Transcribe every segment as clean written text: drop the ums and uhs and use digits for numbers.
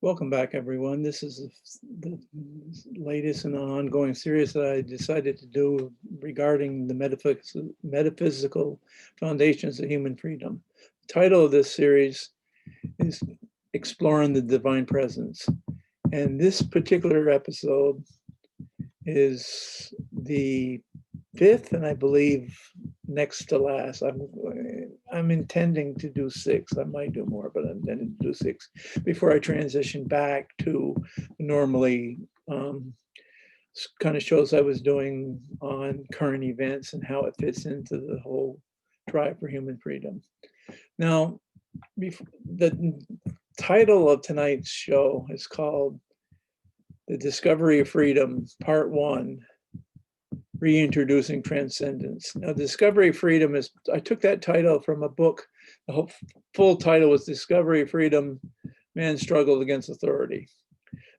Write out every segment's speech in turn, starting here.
Welcome back, everyone. This is the latest in an ongoing series that I decided to do regarding the metaphysical foundations of human freedom. The title of this series is Exploring the Divine Presence. And this particular episode is the fifth, and I believe next to last. I'm intending to do six. I might do more, but I'm intending to do six before I transition back to normally kind of shows I was doing on current events and how it fits into the whole drive for human freedom. Now, the title of tonight's show is called The Discovery of Freedom, Part 1, Reintroducing Transcendence. Now, Discovery of Freedom is, I took that title from a book. The whole full title was Discovery of Freedom, Man's Struggle Against Authority.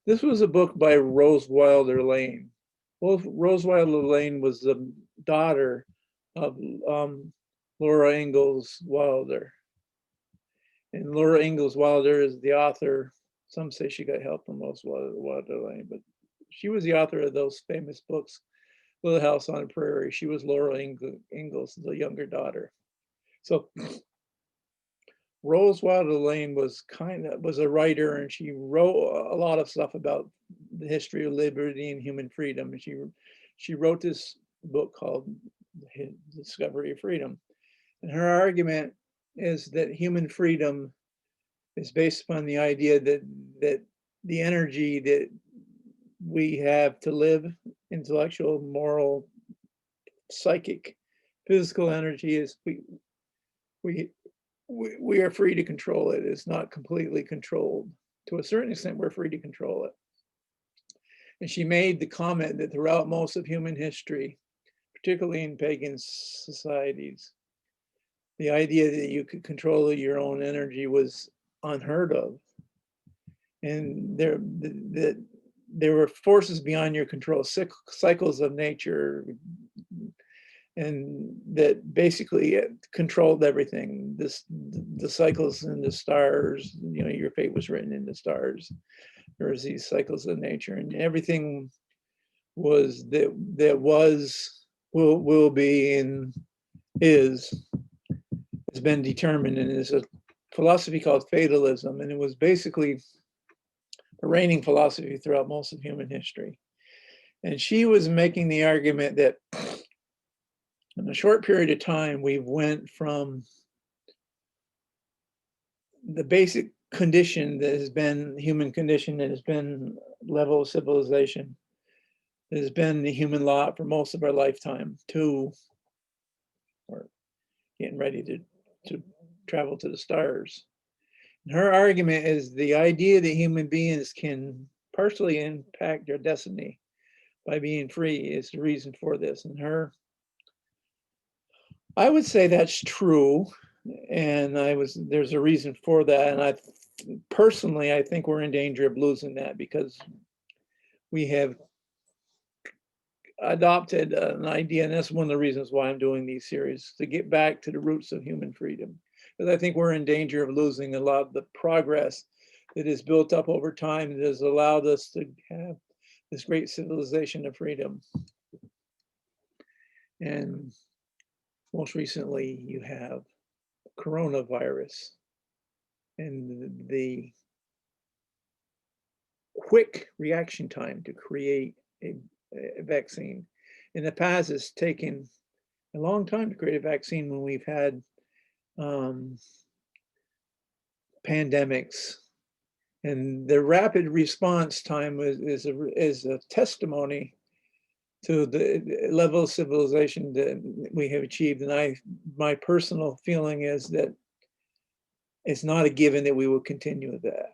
This was a book by Rose Wilder Lane. Rose Wilder Lane was the daughter of Laura Ingalls Wilder. And Laura Ingalls Wilder is the author. Some say she got help from Rose Wilder Lane, but she was the author of those famous books, Little House on the Prairie. She was Laura Ingalls, the younger daughter. So Rose Wilder Lane was a writer, and she wrote a lot of stuff about the history of liberty and human freedom. And she wrote this book called The Discovery of Freedom. And her argument is that human freedom is based upon the idea that the energy that we have to live, intellectual, moral, psychic, physical energy, is we are free to control it. It's not completely controlled. To a certain extent, we're free to control it. And she made the comment that throughout most of human history, particularly in pagan societies, the idea that you could control your own energy was unheard of. And there were forces beyond your control, cycles of nature, and that basically controlled everything. The cycles in the stars, your fate was written in the stars. There was these cycles of nature, and everything was that was, will be, and has been determined. And there's a philosophy called fatalism, and it was basically the reigning philosophy throughout most of human history. And she was making the argument that in a short period of time, we went from the basic condition that has been human condition, that has been level of civilization, that has been the human lot for most of our lifetime, to we're getting ready to travel to the stars. And her argument is the idea that human beings can partially impact their destiny by being free is the reason for this. And I would say that's true, and there's a reason for that. And I personally think we're in danger of losing that, because we have adopted an idea, and that's one of the reasons why I'm doing these series, to get back to the roots of human freedom. Because I think we're in danger of losing a lot of the progress that is built up over time that has allowed us to have this great civilization of freedom. And most recently, you have coronavirus and the quick reaction time to create a vaccine. In the past, it's taken a long time to create a vaccine when we've had pandemics. And the rapid response time is a testimony to the level of civilization that we have achieved. And my personal feeling is that it's not a given that we will continue with that.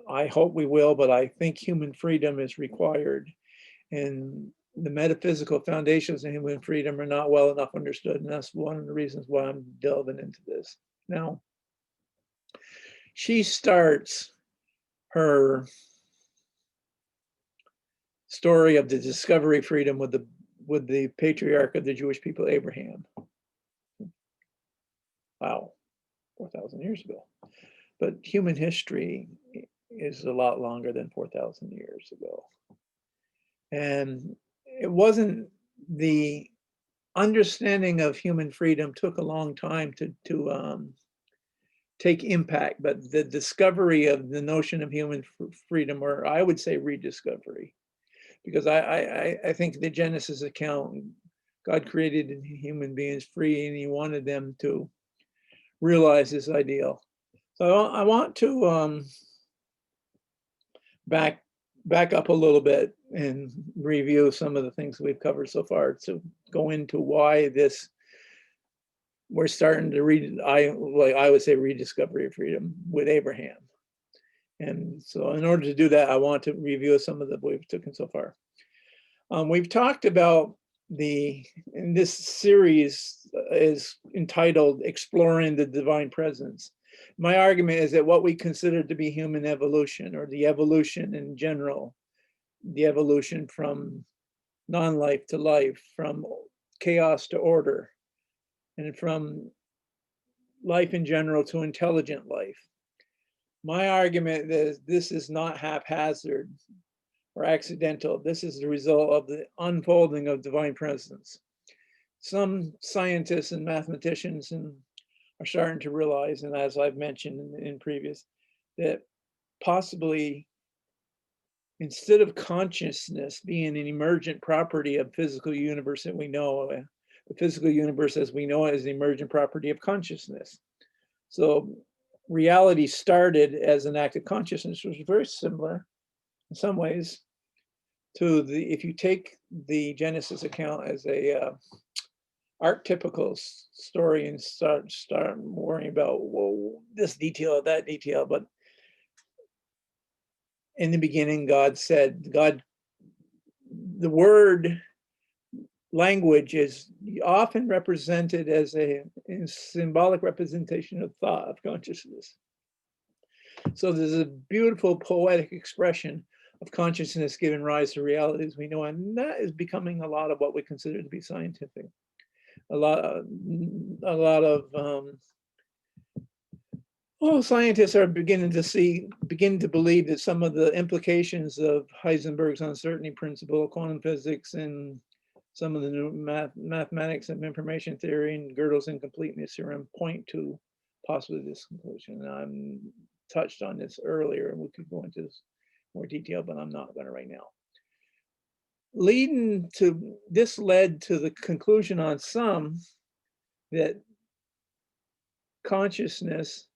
I hope we will, but I think human freedom is required. And the metaphysical foundations of human freedom are not well enough understood. And that's one of the reasons why I'm delving into this. Now, she starts her story of the discovery of freedom with the patriarch of the Jewish people, Abraham. Wow, 4,000 years ago. But human history is a lot longer than 4,000 years ago. And it wasn't, the understanding of human freedom took a long time to take impact, but the discovery of the notion of human freedom, or I would say rediscovery, because I think the Genesis account, God created human beings free and he wanted them to realize this ideal. So I want to back up a little bit and review some of the things we've covered so far to go into why this, we're starting to read, I would say, rediscovery of freedom with Abraham. And so in order to do that, I want to review some of the we've taken so far. We've talked about in this series is entitled Exploring the Divine Presence. My argument is that what we consider to be human evolution, or the evolution in general, the evolution from non-life to life, from chaos to order, and from life in general to intelligent life. My argument is this is not haphazard or accidental. This is the result of the unfolding of divine presence. Some scientists and mathematicians are starting to realize, and as I've mentioned in previous, that possibly instead of consciousness being an emergent property of physical universe that we know, the physical universe as we know it is the emergent property of consciousness. So reality started as an act of consciousness, which is very similar in some ways to if you take the Genesis account as a archetypical story and start worrying about, well, this detail or that detail. But in the beginning, God said, the word language is often represented as a symbolic representation of thought, of consciousness. So there's a beautiful poetic expression of consciousness giving rise to realities we know, and that is becoming a lot of what we consider to be scientific. A lot of scientists are beginning to believe that some of the implications of Heisenberg's uncertainty principle, quantum physics, and some of the new mathematics of information theory and Gödel's incompleteness theorem point to possibly this conclusion. And I'm touched on this earlier, and we could go into this more detail, but I'm not going to right now. This led to the conclusion on some that consciousness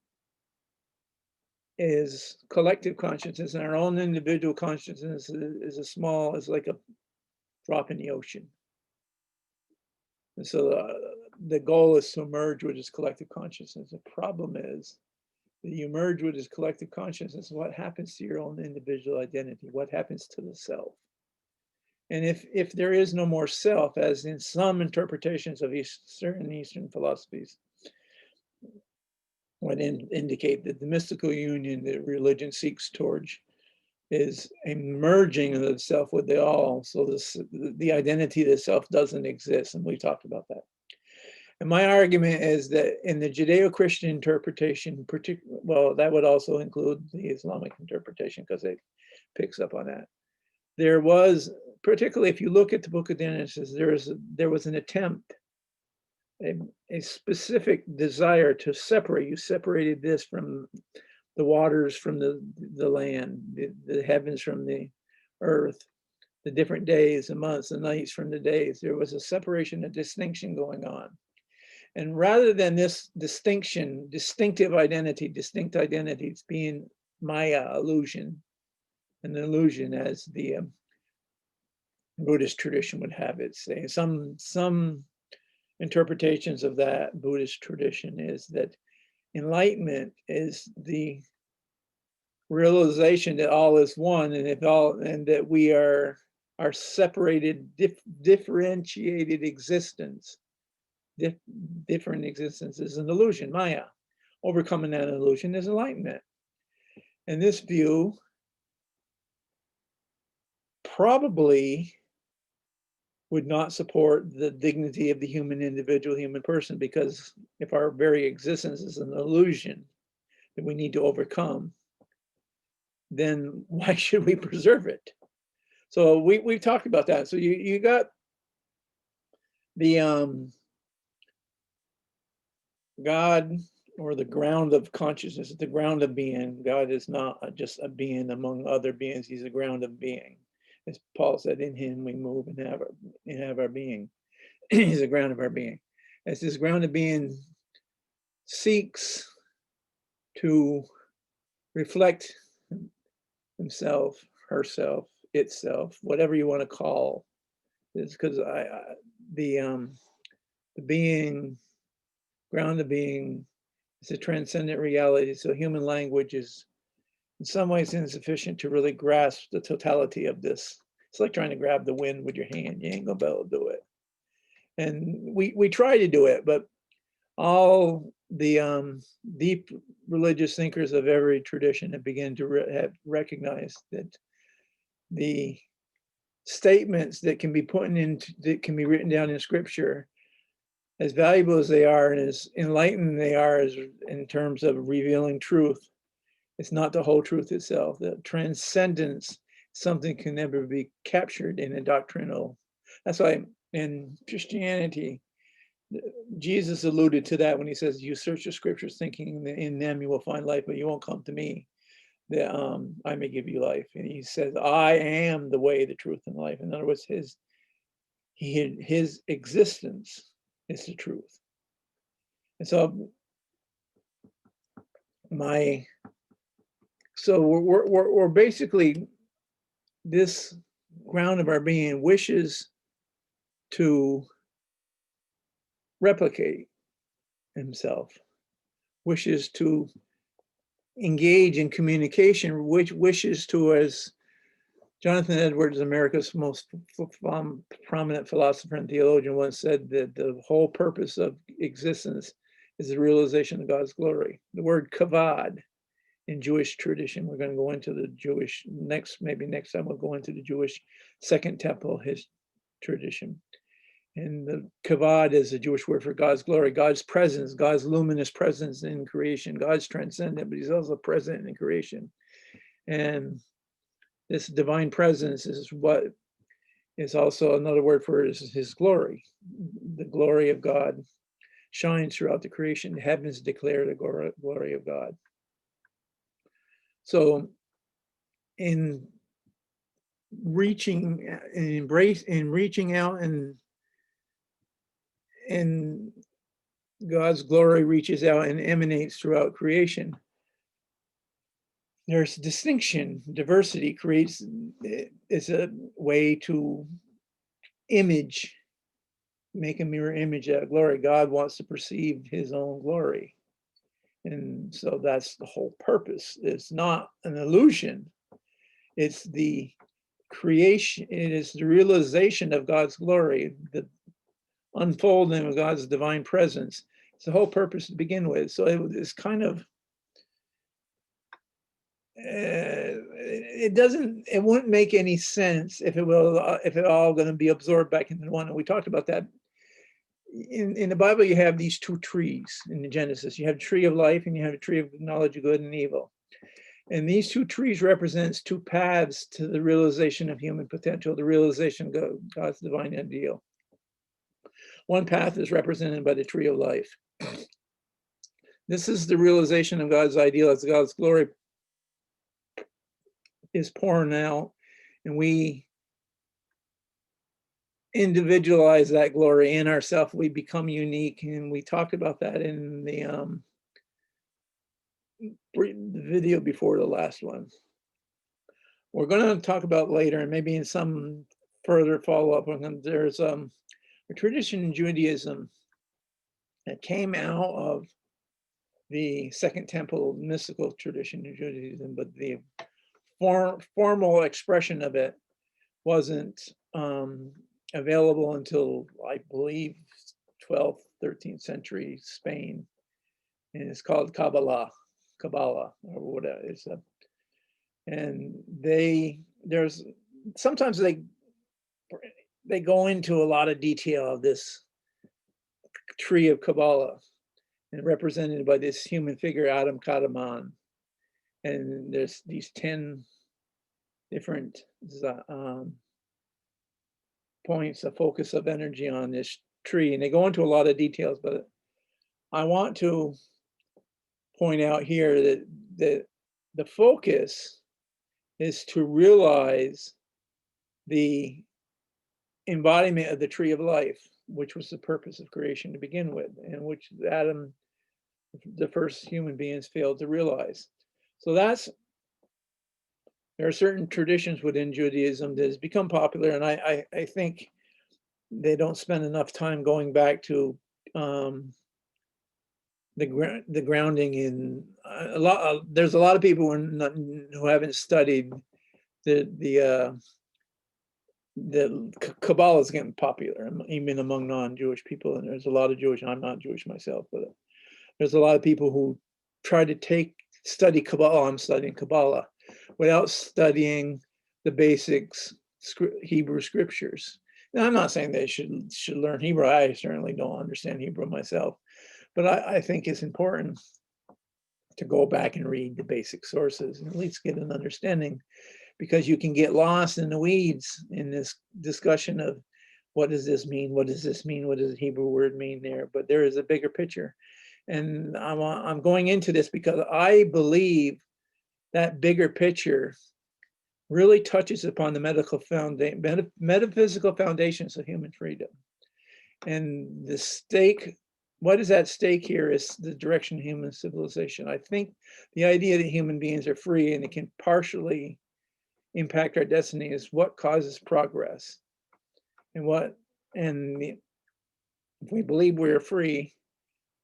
is collective consciousness, and our own individual consciousness is like a drop in the ocean. And so the goal is to emerge with this collective consciousness. The problem is that you merge with this collective consciousness, what happens to your own individual identity? What happens to the self? And if there is no more self, as in some interpretations of certain Eastern philosophies would indicate that the mystical union that religion seeks towards is a merging of the self with the all. So the identity of the self doesn't exist, and we talked about that. And my argument is that in the Judeo-Christian interpretation, well, that would also include the Islamic interpretation because it picks up on that. There was, particularly if you look at the Book of Genesis, there was an attempt, a specific desire to separate. You separated this from the waters, from the land, the heavens from the earth, the different days, the months, the nights from the days. There was a separation, a distinction going on. And rather than this distinction, distinctive identity, distinct identities being Maya, illusion, an illusion as the Buddhist tradition would have it say. Some interpretations of that Buddhist tradition is that enlightenment is the realization that all is one, and that we are separated, differentiated existence. Different existence is an illusion, Maya. Overcoming that illusion is enlightenment. And this view probably would not support the dignity of the human individual, human person, because if our very existence is an illusion that we need to overcome, then why should we preserve it? So we've talked about that. So you got the God, or the ground of consciousness, the ground of being. God is not just a being among other beings. He's a ground of being. As Paul said, in him we move and have our being. He's the ground of our being. As this ground of being seeks to reflect himself, herself, itself, whatever you want to call this, because the being, ground of being, is a transcendent reality. So human language is in some ways insufficient to really grasp the totality of this. It's like trying to grab the wind with your hand. You ain't gonna be able to do it. And we try to do it, but all the deep religious thinkers of every tradition have begun to have recognized that the statements that can be that can be written down in scripture, as valuable as they are and as enlightened they are as in terms of revealing truth, it's not the whole truth itself. The transcendence, something can never be captured in a doctrinal. That's why in Christianity, Jesus alluded to that when he says, you search the scriptures thinking in them you will find life, but you won't come to me that I may give you life. And he says, I am the way, the truth, and life. In other words, his existence is the truth. And so we're basically, this ground of our being wishes to replicate himself, wishes to engage in communication, which wishes to, as Jonathan Edwards, America's most prominent philosopher and theologian, once said, that the whole purpose of existence is the realization of God's glory. The word kavod in Jewish tradition, we're going to go into the Jewish maybe next time we'll go into the Jewish Second Temple, his tradition. And the kavod is a Jewish word for God's glory, God's presence, God's luminous presence in creation. God's transcendent, but he's also present in creation. And this divine presence is what is also another word for it, is his glory. The glory of God shines throughout the creation. The heavens declare the glory of God. So in reaching out, and God's glory reaches out and emanates throughout creation, there's distinction. Diversity is a way to make a mirror image of glory. God wants to perceive his own glory. And so that's the whole purpose. It's not an illusion. It's the creation. It is the realization of God's glory, the unfolding of God's divine presence. It's the whole purpose to begin with. So it's kind of, it wouldn't make any sense if it all going to be absorbed back into one. And we talked about that. In the Bible, you have these two trees in the Genesis. You have a tree of life and you have a tree of knowledge of good and evil. And these two trees represents two paths to the realization of human potential, the realization of God's divine ideal. One path is represented by the tree of life. This is the realization of God's ideal as God's glory is pouring out, and we individualize that glory in ourselves. We become unique, and we talked about that in the video before the last one. We're going to talk about later, and maybe in some further follow-up on them, there's a tradition in Judaism that came out of the Second Temple mystical tradition in Judaism, but the formal expression of it wasn't available until, I believe, 12th, 13th century Spain. And it's called Kabbalah, or whatever. And sometimes they go into a lot of detail of this tree of Kabbalah, and represented by this human figure, Adam Kadaman. and there's these 10 different points of focus of energy on this tree, and they go into a lot of details, but I want to point out here that the focus is to realize the embodiment of the tree of life, which was the purpose of creation to begin with, and which Adam, the first human beings, failed to realize. So there are certain traditions within Judaism that has become popular, and I think they don't spend enough time going back to the grounding in a lot. There's a lot of people who haven't studied the Kabbalah is getting popular, even among non-Jewish people, and there's a lot of Jewish. I'm not Jewish myself, but there's a lot of people who try to study Kabbalah. I'm studying Kabbalah without studying the basics Hebrew scriptures. Now, I'm not saying they should learn Hebrew. I certainly don't understand Hebrew myself, but I think it's important to go back and read the basic sources and at least get an understanding, because you can get lost in the weeds in this discussion of what does this mean? What does this mean? What does the Hebrew word mean there? But there is a bigger picture. And I'm going into this because I believe that bigger picture really touches upon the metaphysical foundations of human freedom. And the stake, what is at stake here is the direction of human civilization. I think the idea that human beings are free and it can partially impact our destiny is what causes progress. If we believe we're free,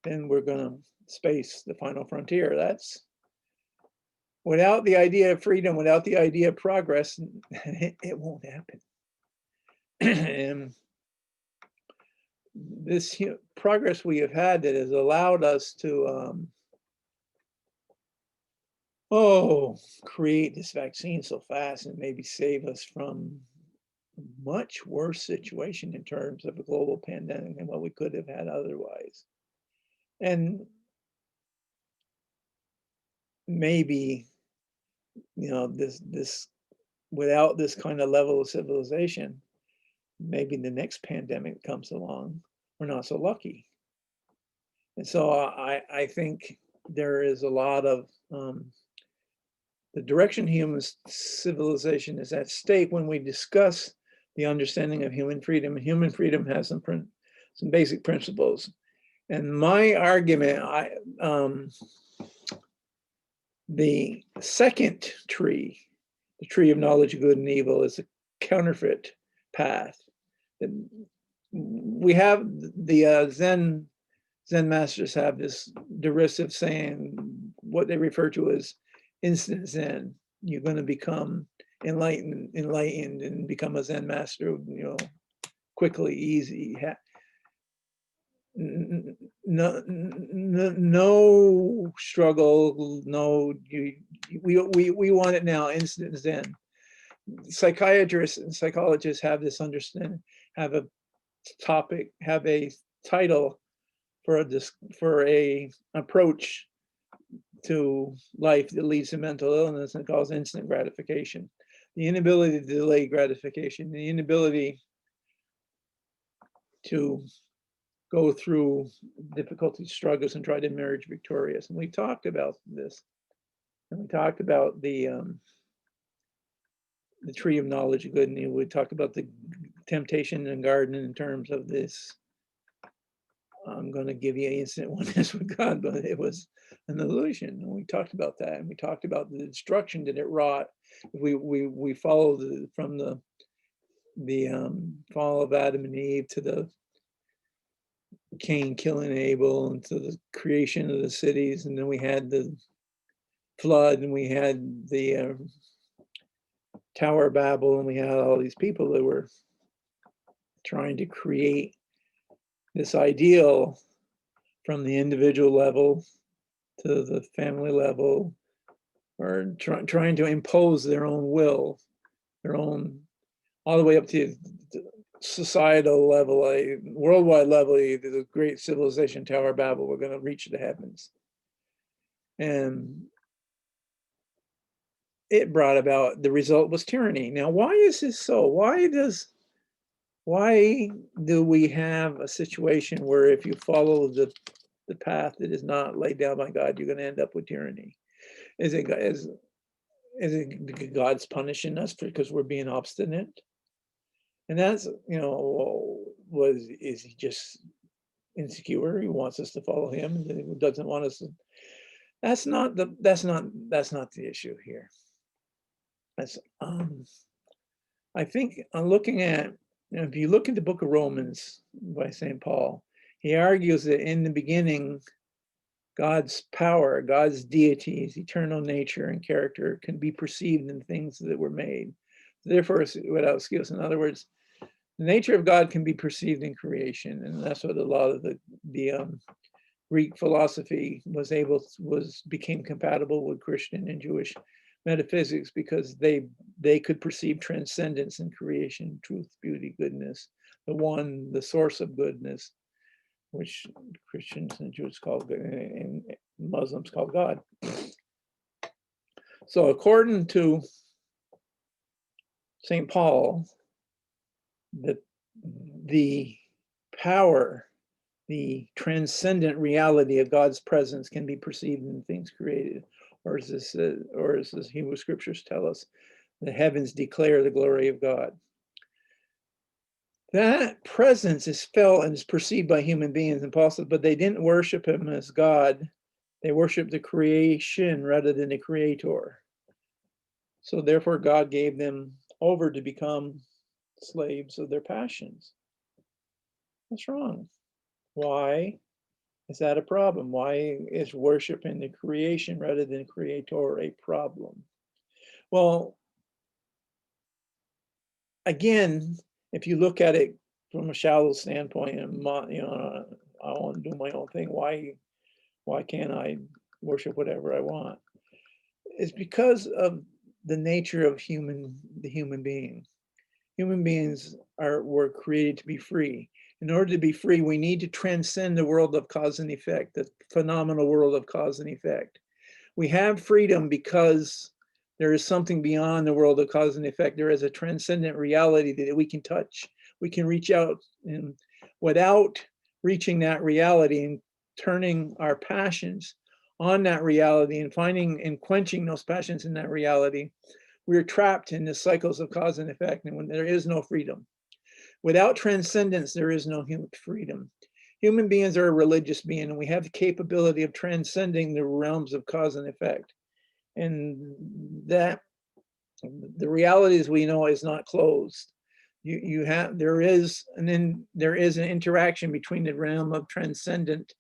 then we're going to space the final frontier. That's without the idea of freedom, without the idea of progress, it won't happen. And this progress we have had that has allowed us to create this vaccine so fast and maybe save us from a much worse situation in terms of a global pandemic than what we could have had otherwise. And maybe, this without this kind of level of civilization, maybe the next pandemic comes along, we're not so lucky. And so I think there is a lot of the direction of human civilization is at stake when we discuss the understanding of human freedom. And human freedom has some basic principles. And my argument, the second tree, the tree of knowledge of good and evil, is a counterfeit path. We have the Zen masters have this derisive saying, what they refer to as instant Zen. You're going to become enlightened and become a Zen master, quickly, easy. No struggle. No, we want it now, instant Zen. Psychiatrists and psychologists have this understanding, have a topic, have a title for a approach to life that leads to mental illness, and calls instant gratification. The inability to delay gratification, the inability to go through difficulties, struggles, and try to emerge victorious. And we talked about this, and we talked about the tree of knowledge of good and evil. We talked about the temptation in the garden in terms of this. I'm going to give you instant oneness with God, but it was an illusion. And we talked about that, and we talked about the destruction that it wrought. We followed from the fall of Adam and Eve to the Cain killing Abel, and to the creation of the cities, and then we had the flood, and we had the Tower of Babel, and we had all these people that were trying to create this ideal from the individual level to the family level, or trying to impose their own will, their own, all the way up to societal level, a worldwide level, the great civilization, Tower of Babel. We're going to reach the heavens. And it brought about, the result was tyranny. Now, why is this so? Why do we have a situation where if you follow the path that is not laid down by God, you're going to end up with tyranny? Is it God's punishing us because we're being obstinate? And that's, is he just insecure? He wants us to follow him and he doesn't want us to. That's not the issue here. That's I think I'm looking at, if you look at the book of Romans by St. Paul, he argues that in the beginning, God's power, God's deity, his eternal nature and character can be perceived in things that were made. Therefore, it's without excuse. In other words, the nature of God can be perceived in creation, and that's what a lot of the Greek philosophy became compatible with Christian and Jewish metaphysics, because they could perceive transcendence in creation, truth, beauty, goodness, the source of goodness, which Christians and Jews call good, and Muslims call God. So according to St. Paul, the power, the transcendent reality of God's presence can be perceived in things created, or as Hebrew scriptures tell us, the heavens declare the glory of God. That presence is felt and is perceived by human beings and possible, but they didn't worship him as God. They worshiped the creation rather than the creator. So therefore, God gave them over to become slaves of their passions. What's wrong? Why is that a problem? Why is worshiping the creation rather than creator a problem? Well, again, if you look at it from a shallow standpoint, and I want to do my own thing, why can't I worship whatever I want? It's because of the nature of the human being. Human beings were created to be free. In order to be free, we need to transcend the world of cause and effect, the phenomenal world of cause and effect. We have freedom because there is something beyond the world of cause and effect. There is a transcendent reality that we can touch. We can reach out, and without reaching that reality and turning our passions on that reality and finding and quenching those passions in that reality, we're trapped in the cycles of cause and effect, and when there is no freedom. Without transcendence, there is no human freedom. Human beings are a religious being, and we have the capability of transcending the realms of cause and effect. And that the reality, as we know, is not closed. There is an interaction between the realm of transcendence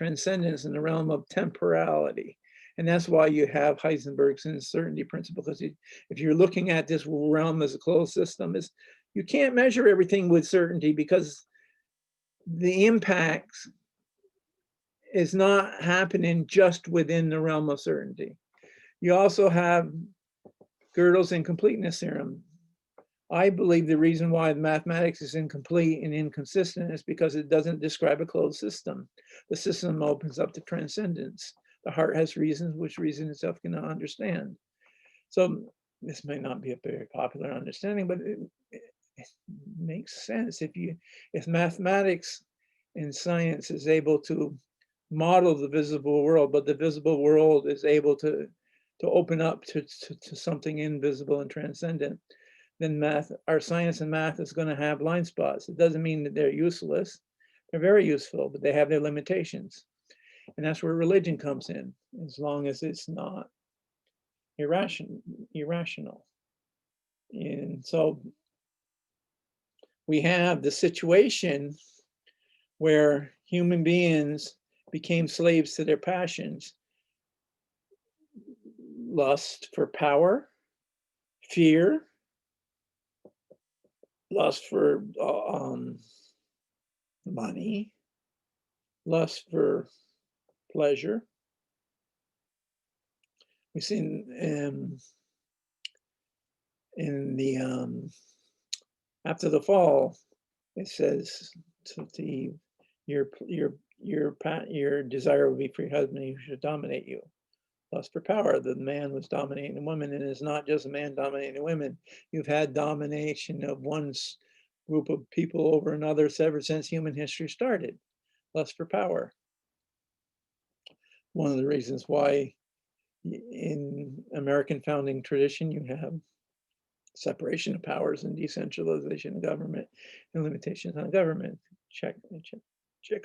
and the realm of temporality. And that's why you have Heisenberg's uncertainty principle, because if you're looking at this realm as a closed system, you can't measure everything with certainty, because the impact is not happening just within the realm of certainty. You also have Gödel's incompleteness theorem. I believe the reason why mathematics is incomplete and inconsistent is because it doesn't describe a closed system. The system opens up to transcendence. The heart has reasons which reason itself cannot understand. So this may not be a very popular understanding, but it makes sense. If mathematics and science is able to model the visible world, but the visible world is able to open up to something invisible and transcendent, then our science and math is going to have blind spots. It doesn't mean that they're useless. They're very useful, but they have their limitations. And that's where religion comes in, as long as it's not irrational. And so we have the situation where human beings became slaves to their passions. Lust for power, fear, lust for money, lust for pleasure. We've seen in the after the fall, it says to Eve, your desire will be for your husband, he should dominate you. Lust for power. The man was dominating the woman, and it's not just a man dominating the women. You've had domination of one group of people over another ever since human history started. Lust for power. One of the reasons why in American founding tradition you have separation of powers and decentralization of government and limitations on government. Check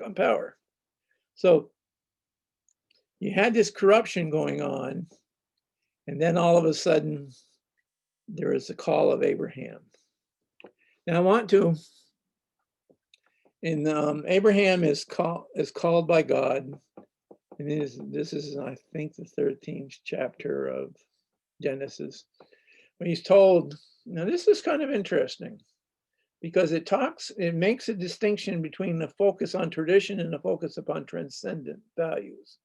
on power. So you had this corruption going on, and then all of a sudden there is the call of Abraham. Now I want to, Abraham is called by God, and this is I think the 13th chapter of Genesis, when he's told. Now this is kind of interesting, because it makes a distinction between the focus on tradition and the focus upon transcendent values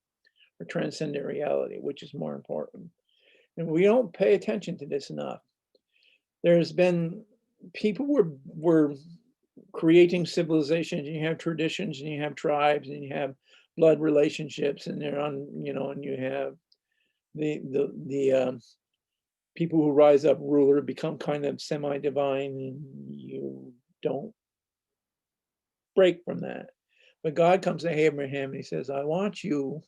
or transcendent reality, which is more important. And we don't pay attention to this enough. There's been people were creating civilizations, and you have traditions, and you have tribes, and you have blood relationships, and they're on, and you have the people who rise up ruler become kind of semi-divine, and you don't break from that. But God comes to Abraham and he says, I want you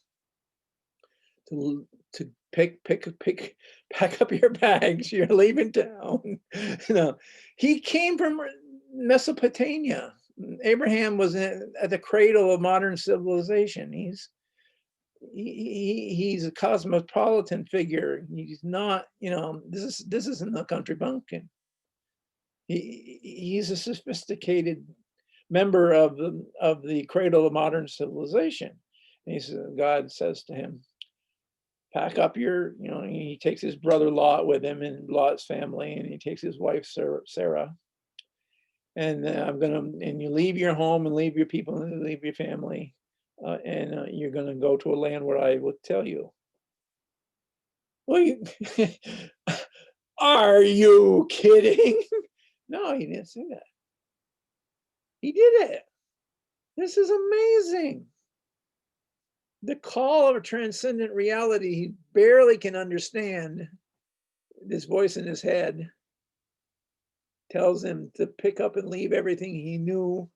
to pack up your bags. You're leaving town. He came from Mesopotamia. Abraham was at the cradle of modern civilization. He's a cosmopolitan figure. He's not, this isn't a country bumpkin. He's a sophisticated member of the cradle of modern civilization. And God says to him, pack up he takes his brother Lot with him, and Lot's family, and he takes his wife Sarah. And and you leave your home and leave your people and leave your family, and you're going to go to a land where I will tell you. Well, are you kidding? No, he didn't say that. He did it. This is amazing. The call of a transcendent reality he barely can understand. This voice in his head tells him to pick up and leave everything he knew,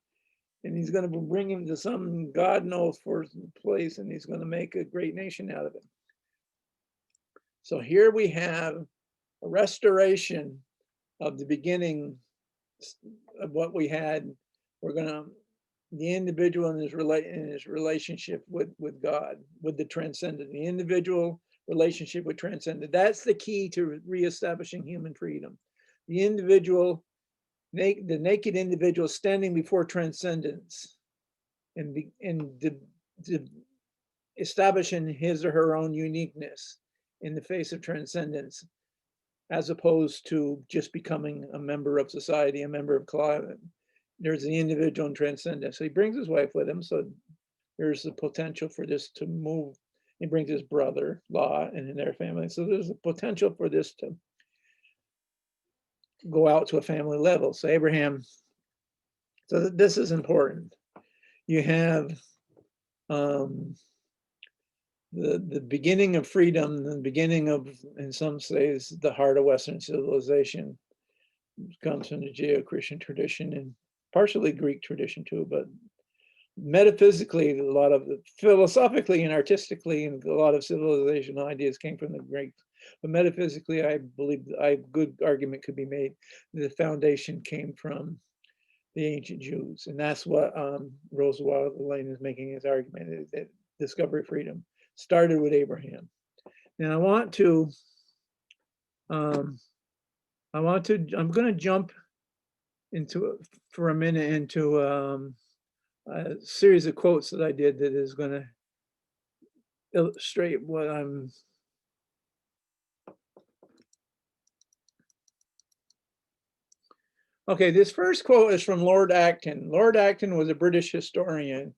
and he's going to bring him to some God knows for place, and he's going to make a great nation out of it. So here we have a restoration of the beginning of what we had. The individual in his relationship with God, with the transcendent, the individual relationship with transcendent. That's the key to reestablishing human freedom. The individual, the naked individual standing before transcendence and establishing his or her own uniqueness in the face of transcendence, as opposed to just becoming a member of society, a member of climate. There's the individual and transcendence. So he brings his wife with him. So there's the potential for this to move. He brings his brother, Lot, and their family. So there's a potential for this to go out to a family level. So Abraham, so this is important. You have the beginning of freedom, the beginning of, in some ways, the heart of Western civilization. It comes from the Judeo-Christian tradition and partially Greek tradition too, but metaphysically, a lot of philosophically and artistically, and a lot of civilization ideas came from the Greeks. But metaphysically, I believe a good argument could be made the foundation came from the ancient Jews, and that's what Roosevelt Lane is making his argument, that discovery freedom started with Abraham. Now I'm going to jump into for a minute into a series of quotes that I did that is going to illustrate what I'm. Okay, this first quote is from Lord Acton. Lord Acton was a British historian,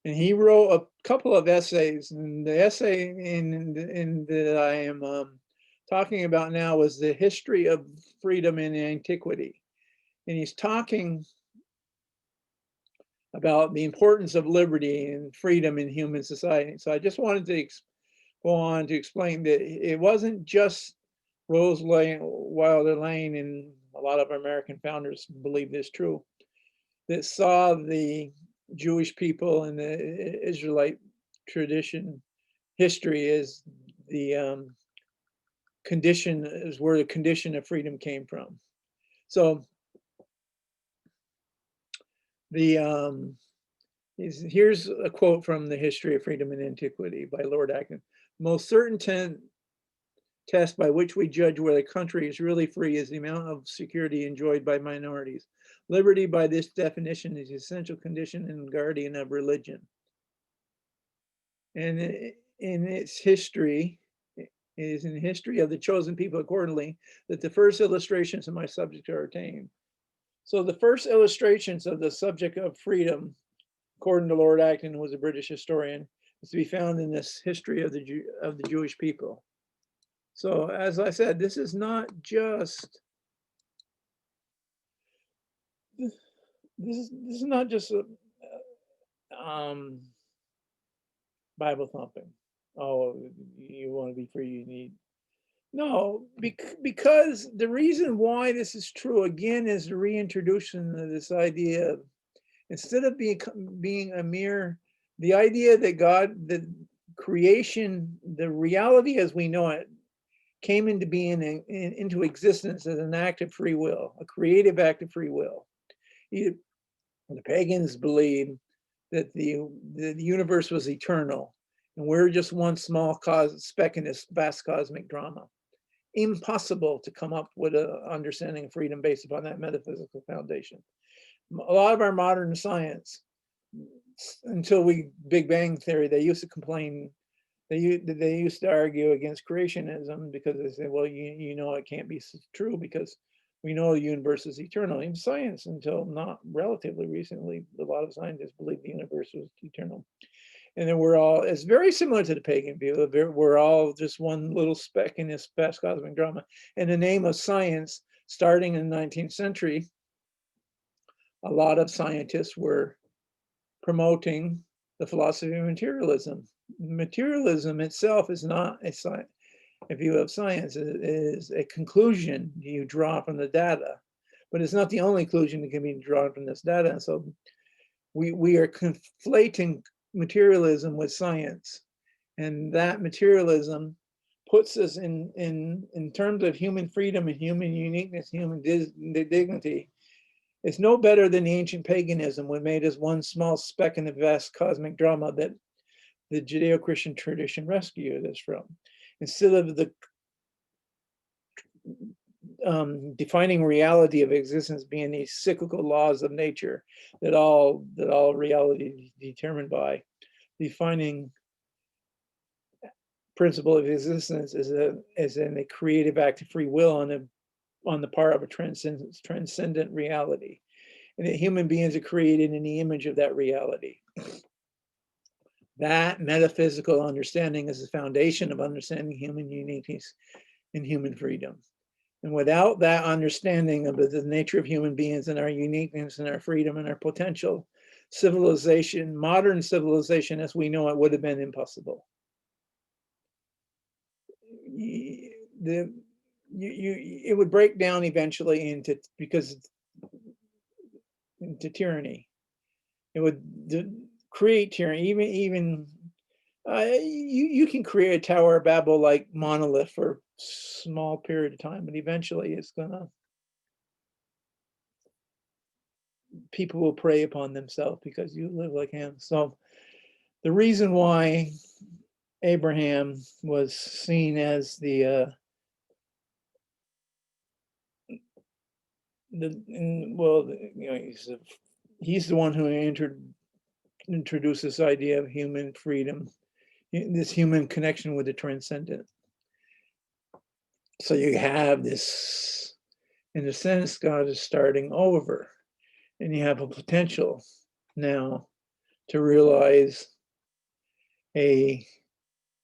and he wrote a couple of essays. And the essay that I am talking about now was the history of freedom in antiquity. And he's talking about the importance of liberty and freedom in human society. So I just wanted to go on to explain that it wasn't just Rose Wilder Lane, and a lot of American founders believe this true, that saw the Jewish people and the Israelite tradition history is the condition, is where the condition of freedom came from. So the here's a quote from The History of Freedom and Antiquity by Lord Acton. Most certain test by which we judge whether a country is really free is the amount of security enjoyed by minorities. Liberty, by this definition, is the essential condition and guardian of religion. And in its history, it is in the history of the chosen people accordingly that the first illustrations of my subject are attained. So the first illustrations of the subject of freedom, according to Lord Acton, who was a British historian, is to be found in this history of the Jewish people. So as I said, this is not just this is not just a Bible thumping. Oh, you want to be free, you need. No, because the reason why this is true again is the reintroduction of this idea of, instead of being a mere, the idea that God, the creation, the reality as we know it, came into being into existence as an act of free will, a creative act of free will. The pagans believed that the universe was eternal, and we're just one small speck in this vast cosmic drama. Impossible to come up with an understanding of freedom based upon that metaphysical foundation. A lot of our modern science, until Big Bang Theory, they used to complain, they used to argue against creationism because they say, well, you know, it can't be true because we know the universe is eternal. In science, until not relatively recently, a lot of scientists believe the universe was eternal. And then it's very similar to the pagan view. We're all just one little speck in this vast cosmic drama. In the name of science, starting in the 19th century, a lot of scientists were promoting the philosophy of materialism. Materialism itself is not a view of science. It is a conclusion you draw from the data, but it's not the only conclusion that can be drawn from this data. And so we are conflating materialism with science, and that materialism puts us in terms of human freedom and human uniqueness, human dignity. It's no better than the ancient paganism, which made us one small speck in the vast cosmic drama that the Judeo-Christian tradition rescued us from. Instead of the defining reality of existence being these cyclical laws of nature that all reality is determined by, defining principle of existence as in a creative act of free will on the part of a transcendent reality, and that human beings are created in the image of that reality. That metaphysical understanding is the foundation of understanding human uniqueness and human freedom. And without that understanding of the nature of human beings and our uniqueness and our freedom and our potential, civilization, modern civilization as we know it, would have been impossible. It would break down eventually into tyranny. It would create tyranny. Even you can create a Tower of Babel like monolith for a small period of time, but eventually it's gonna, people will prey upon themselves because you live like him. So the reason why Abraham was seen as he's the one who introduced this idea of human freedom, this human connection with the transcendent. So you have this, in a sense, God is starting over, and you have a potential now to realize a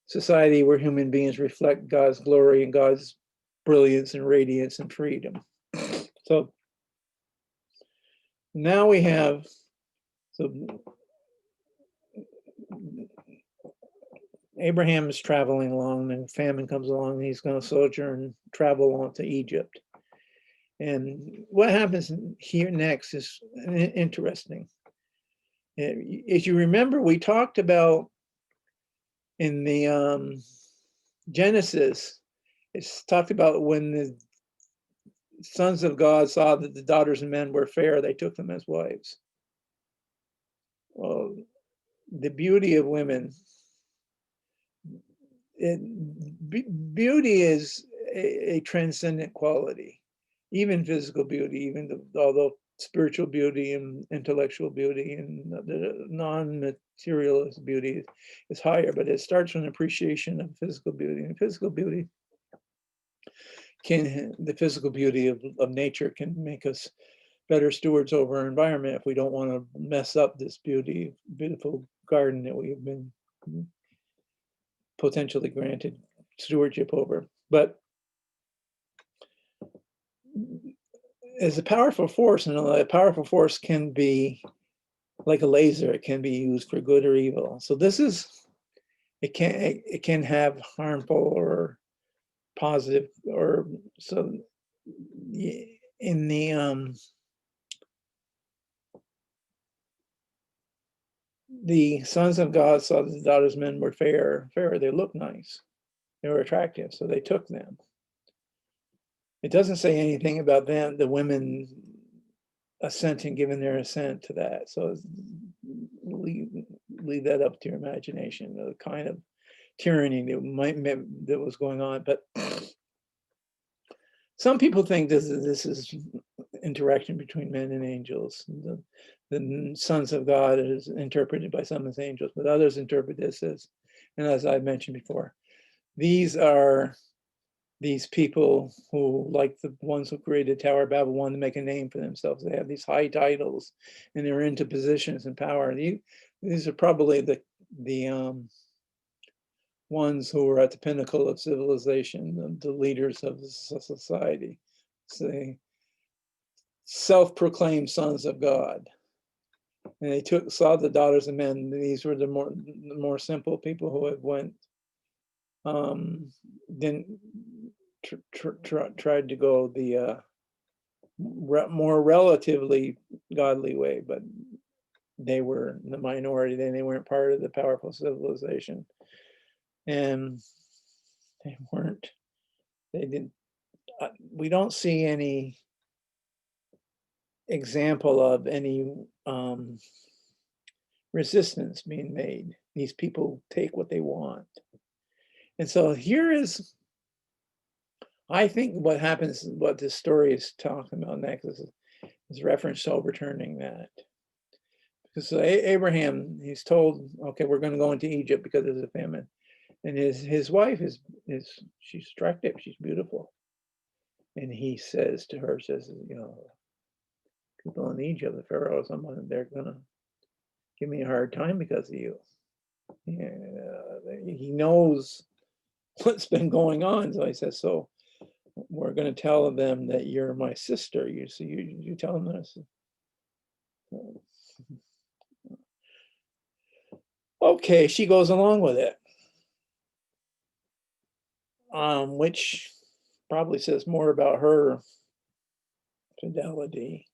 society where human beings reflect God's glory and God's brilliance and radiance and freedom. So now we have, Abraham is traveling along, and famine comes along, and he's going to sojourn, travel on to Egypt. And what happens here next is interesting. As you remember, we talked about in the Genesis, it's talked about when the sons of God saw that the daughters of men were fair, they took them as wives. Well, the beauty of women, beauty is a transcendent quality, even physical beauty, although spiritual beauty and intellectual beauty and the non-materialist beauty is higher, but it starts with an appreciation of physical beauty. And physical beauty the physical beauty of nature can make us better stewards over our environment if we don't want to mess up this beautiful garden that we've been potentially granted stewardship over. But as a powerful force, and a powerful force can be like a laser, it can be used for good or evil. So it can have harmful or positive, or so in the sons of God saw that the daughters of men were fair, they looked nice, they were attractive, so they took them. It doesn't say anything about them, the women assenting, giving their assent to that. So leave that up to your imagination, the kind of tyranny that was going on. But some people think this is interaction between men and angels. The sons of God is interpreted by some as angels, but others interpret this as, and as I mentioned before, these are these people who, like the ones who created Tower of Babel, want to make a name for themselves. They have these high titles and they're into positions and power. These are probably the ones who are at the pinnacle of civilization, the leaders of society. So they self-proclaimed sons of God. And they saw the daughters of men. These were the more simple people who had tried to go the more relatively godly way, but they were the minority. They weren't part of the powerful civilization, and we don't see any example of any resistance being made. These people take what they want. And so here is, I think what happens, what this story is talking about next is reference to overturning that. Because Abraham, he's told, okay, we're going to go into Egypt because there's a famine. And his wife she's attractive, she's beautiful. And he says to her, people in Egypt, the Pharaoh, they're going to give me a hard time because of you. He knows what's been going on. So he says, so we're going to tell them that you're my sister. You tell them this. Okay, she goes along with it, which probably says more about her fidelity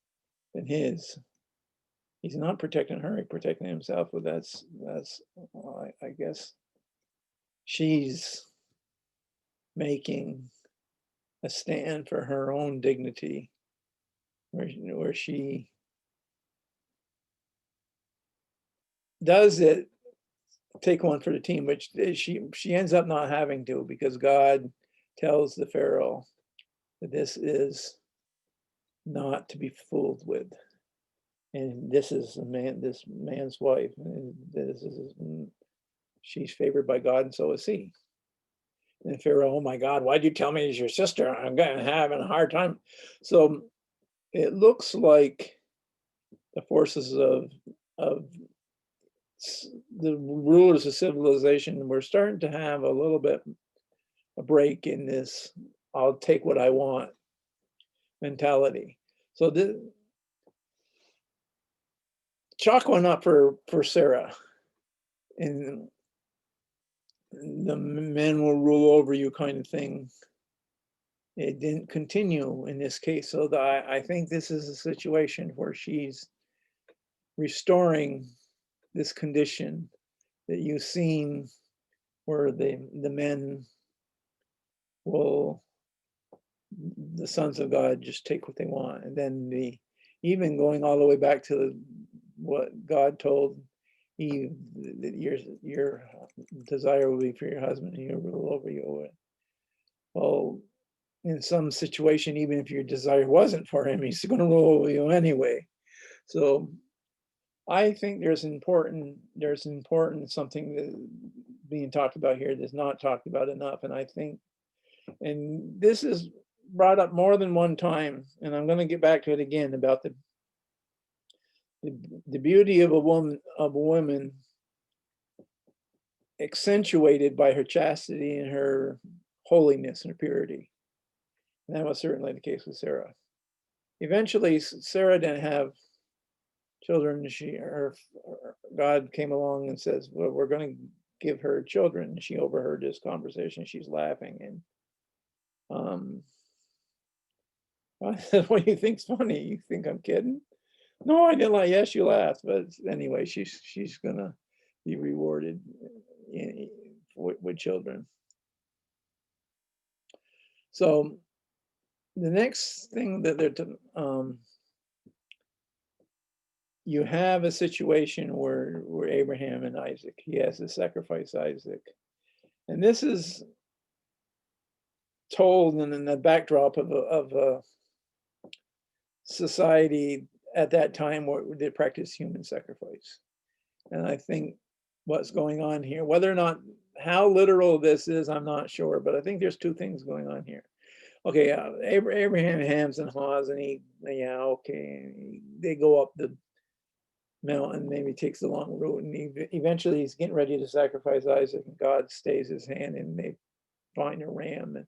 than his. He's not protecting her; he's protecting himself. But that's I guess she's making a stand for her own dignity, where she does it, take one for the team, which she ends up not having to, because God tells the Pharaoh that this is not to be fooled with, and this man's wife. She's favored by God, and so is he. And Pharaoh, oh my God, why'd you tell me it's your sister? I'm having a hard time. So it looks like the forces of the rulers of civilization were starting to have a little bit a break in this I'll take what I want mentality. So the chalk went up for Sarah. And the men will rule over you kind of thing. It didn't continue in this case. So I think this is a situation where she's restoring this condition that you've seen, where the men will, the sons of God just take what they want. And then even going all the way back to what God told Eve, that your desire will be for your husband and he'll rule over you. Well, in some situation, even if your desire wasn't for him, he's going to rule over you anyway. So I think there's important something that being talked about here that's not talked about enough. And I think, and this is brought up more than one time, and I'm going to get back to it again, about the beauty of a woman accentuated by her chastity and her holiness and purity. And that was certainly the case with Sarah. Eventually, Sarah didn't have children. God came along and says, well, we're going to give her children. She overheard this conversation. She's laughing. And I said, what do you think's funny? You think I'm kidding? No, I didn't like. Yes, you laughed. But anyway, she's going to be rewarded with children. So the next thing that you have a situation where Abraham and Isaac, he has to sacrifice Isaac. And this is told in the backdrop of a society at that time where they practiced human sacrifice. And I think what's going on here, whether or not, how literal this is, I'm not sure, but I think there's two things going on here. Okay, Abraham hams and haws, and they go up the mountain, maybe takes the long route, and eventually he's getting ready to sacrifice Isaac, and God stays his hand, and they find a ram. And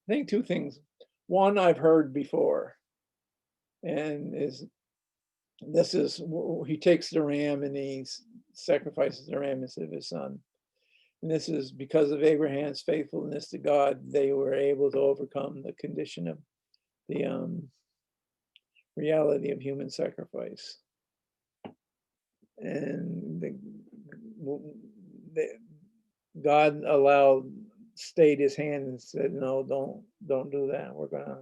I think two things. One I've heard before, and he takes the ram and he sacrifices the ram instead of his son. And this is because of Abraham's faithfulness to God, they were able to overcome the condition of the reality of human sacrifice. And God stayed his hand and said, no, don't do that. We're going to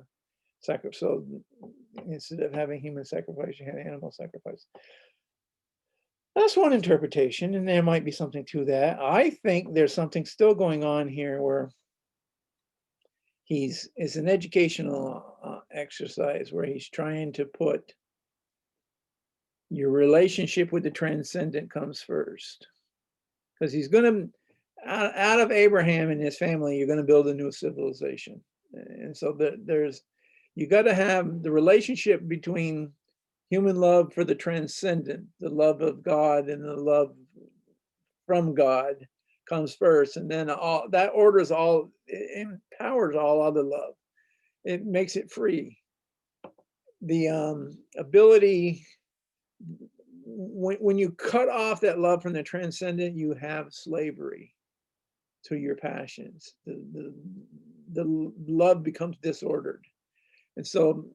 sacrifice. So instead of having human sacrifice, you had animal sacrifice. That's one interpretation, and there might be something to that. I think there's something still going on here where it's an educational exercise where he's trying to put your relationship with the transcendent comes first. Because he's going to, out of Abraham and his family, you're going to build a new civilization. And so you got to have the relationship between human love for the transcendent, the love of God and the love from God comes first. And then it empowers all other love. It makes it free. The ability, when you cut off that love from the transcendent, you have slavery to your passions. The love becomes disordered. And so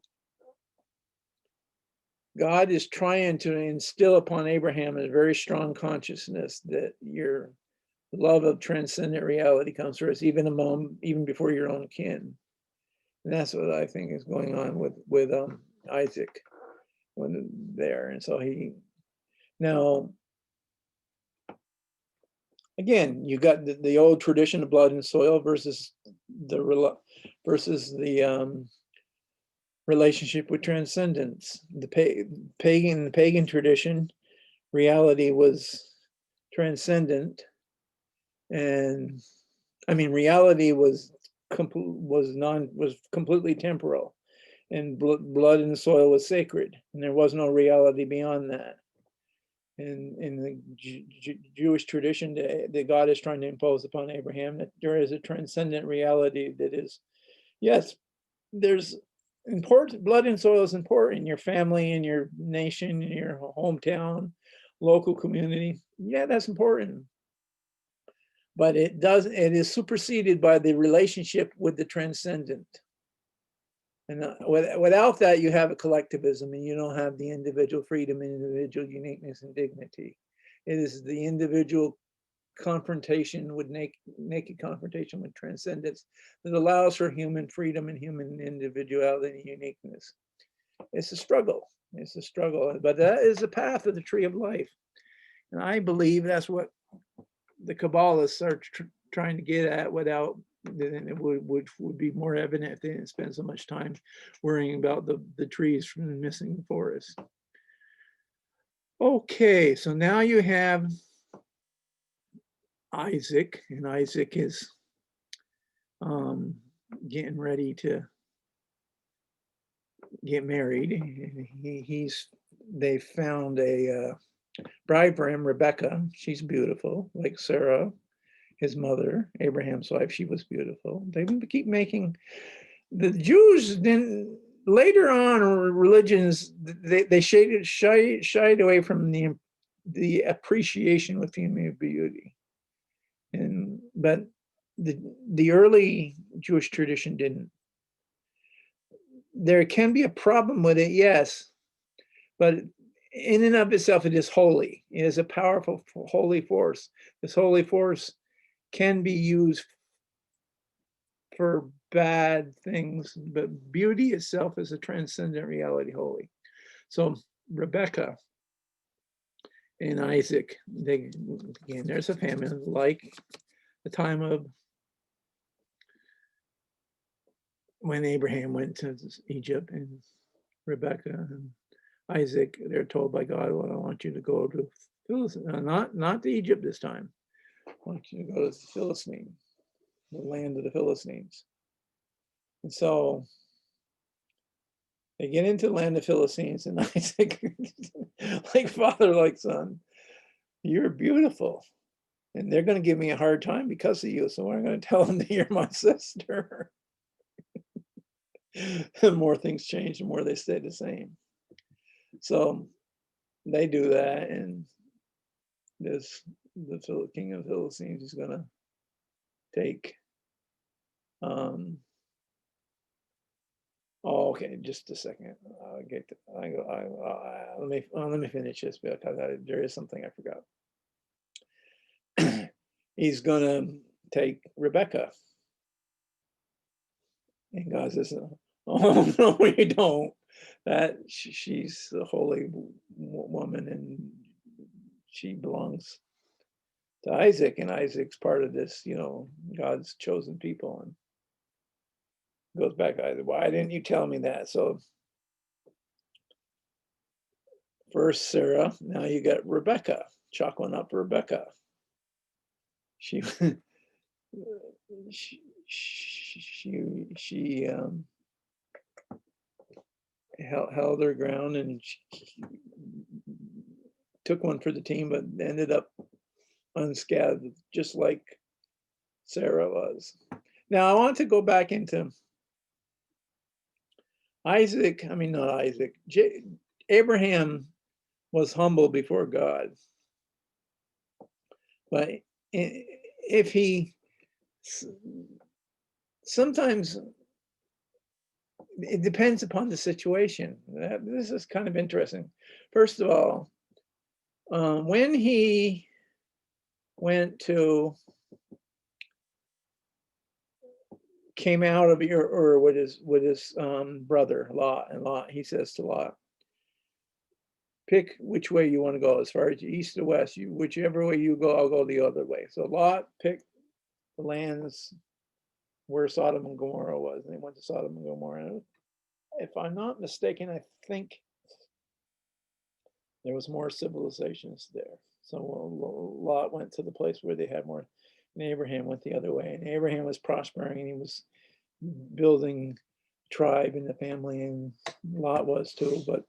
God is trying to instill upon Abraham a very strong consciousness that your love of transcendent reality comes first, even before your own kin. And that's what I think is going on with Isaac when there. And so now, again, you got the old tradition of blood and soil versus the relationship with transcendence. The pagan tradition, reality was transcendent, and I mean reality was completely temporal, and blood and soil was sacred, and there was no reality beyond that. In the Jewish tradition, that God is trying to impose upon Abraham, that there is a transcendent reality that is, yes, there's important. Blood and soil is important in your family, in your nation, in your hometown, local community. Yeah, that's important. but it is superseded by the relationship with the transcendent. And without that, you have a collectivism, and you don't have the individual freedom and individual uniqueness and dignity. It is the individual confrontation with naked confrontation with transcendence that allows for human freedom and human individuality and uniqueness. It's a struggle. It's a struggle, but that is the path of the tree of life. And I believe that's what the Kabbalists are trying to get at, without, then it would be more evident if they didn't spend so much time worrying about the trees from the missing forest. Okay, so now you have Isaac, and Isaac is getting ready to get married. They found a bride for him, Rebecca. She's beautiful, like Sarah, his mother, Abraham's wife. She was beautiful. They keep making the Jews. Then later on, religions they shied away from the appreciation of female beauty, but the early Jewish tradition didn't. There can be a problem with it, yes, but in and of itself, it is holy. It is a powerful, holy force. This holy force can be used for bad things, but beauty itself is a transcendent reality, holy. So Rebecca and Isaac, again, there's a famine like the time of when Abraham went to Egypt, and Rebecca and Isaac, they're told by God, well, I want you to go to Philistine, not to Egypt this time. I want you to go to the Philistine, the land of the Philistines. And so they get into the land of Philistines, and Isaac, like father, like son, you're beautiful. And they're going to give me a hard time because of you. So I'm going to tell them that you're my sister. The more things change, the more they stay the same. So they do that, and the king of the Philistines is going to take. Oh, okay, just a second. I'll get. Let me finish this because there is something I forgot. He's going to take Rebecca, and God says, "Oh no, you don't. That she's a holy woman, and she belongs to Isaac, and Isaac's part of this, God's chosen people." And goes back, why didn't you tell me that? So first Sarah, now you got Rebecca, chuckling up Rebecca. She held her ground, and she took one for the team, but ended up unscathed, just like Sarah was. Now I want to go back into Isaac. I mean, not Isaac. Abraham was humble before God, but if he sometimes it depends upon the situation. This is kind of interesting. First of all, when he came out of Ur with his brother Lot, and Lot, he says to Lot, pick which way you want to go, as far as east or west. Whichever way you go, I'll go the other way. So Lot picked the lands where Sodom and Gomorrah was, and they went to Sodom and Gomorrah. And if I'm not mistaken, I think there was more civilizations there. So Lot went to the place where they had more, and Abraham went the other way. And Abraham was prospering, and he was building tribe in the family, and Lot was too. But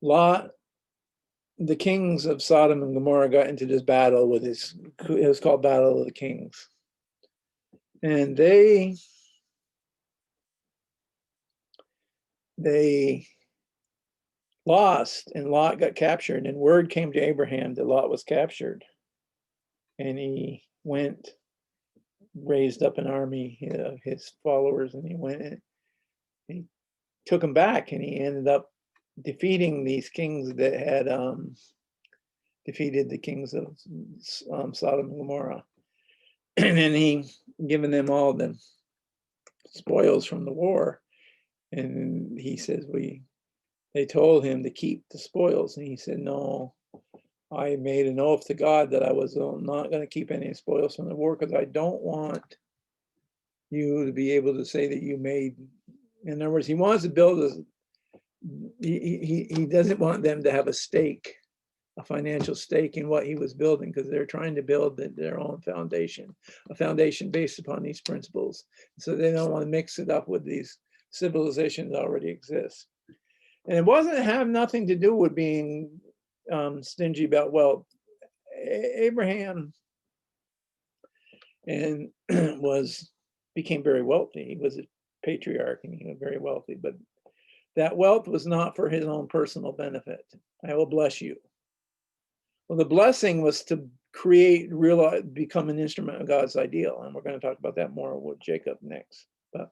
Lot, the kings of Sodom and Gomorrah got into this battle with it was called Battle of the Kings. And they lost, and Lot got captured, and word came to Abraham that Lot was captured. And he raised up an army of his followers, and he went and he took them back, and he ended up defeating these kings that had defeated the kings of Sodom and Gomorrah. And then he given them all the spoils from the war. And he says, they told him to keep the spoils. And he said, no, I made an oath to God that I was not going to keep any spoils from the war, because I don't want you to be able to say that you made, in other words, he wants to build he doesn't want them to have a stake, a financial stake in what he was building, because they're trying to build their own foundation, a foundation based upon these principles. So they don't want to mix it up with these civilizations that already exist. And it wasn't have nothing to do with being stingy about wealth. Abraham and became very wealthy. He was a patriarch and he was very wealthy, but that wealth was not for his own personal benefit. I will bless you. Well, the blessing was to become an instrument of God's ideal. And we're going to talk about that more with Jacob next. But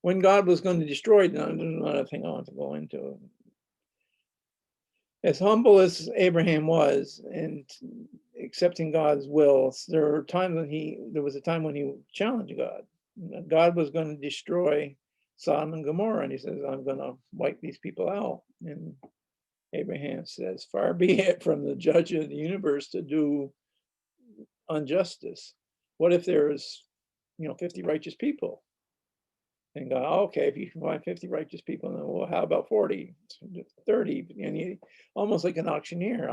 when God was going to destroy, there's another thing I want to go into. As humble as Abraham was and accepting God's will, there was a time when he challenged God. God was going to destroy Sodom and Gomorrah, and he says, I'm going to wipe these people out. And Abraham says, far be it from the judge of the universe to do injustice. What if there's 50 righteous people? And God, okay, if you can find 50 righteous people, then, well, how about 40, 30? And he, almost like an auctioneer,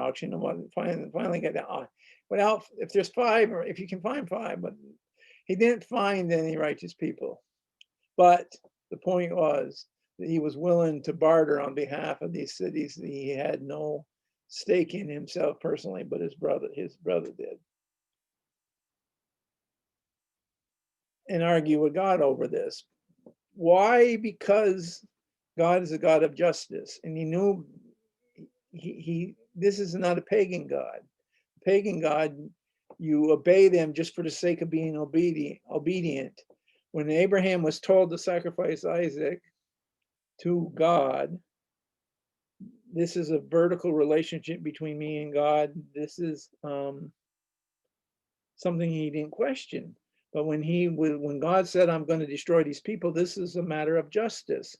finally get down. Without, if there's 5, or if you can find 5, but he didn't find any righteous people. But the point was that he was willing to barter on behalf of these cities that he had no stake in himself personally, but his brother did. And argue with God over this. Why? Because God is a God of justice, and he knew this is not a pagan God. Pagan God, you obey them just for the sake of being obedient. When Abraham was told to sacrifice Isaac to God, this is a vertical relationship between me and God. This is something he didn't question. But when God said, I'm going to destroy these people, this is a matter of justice.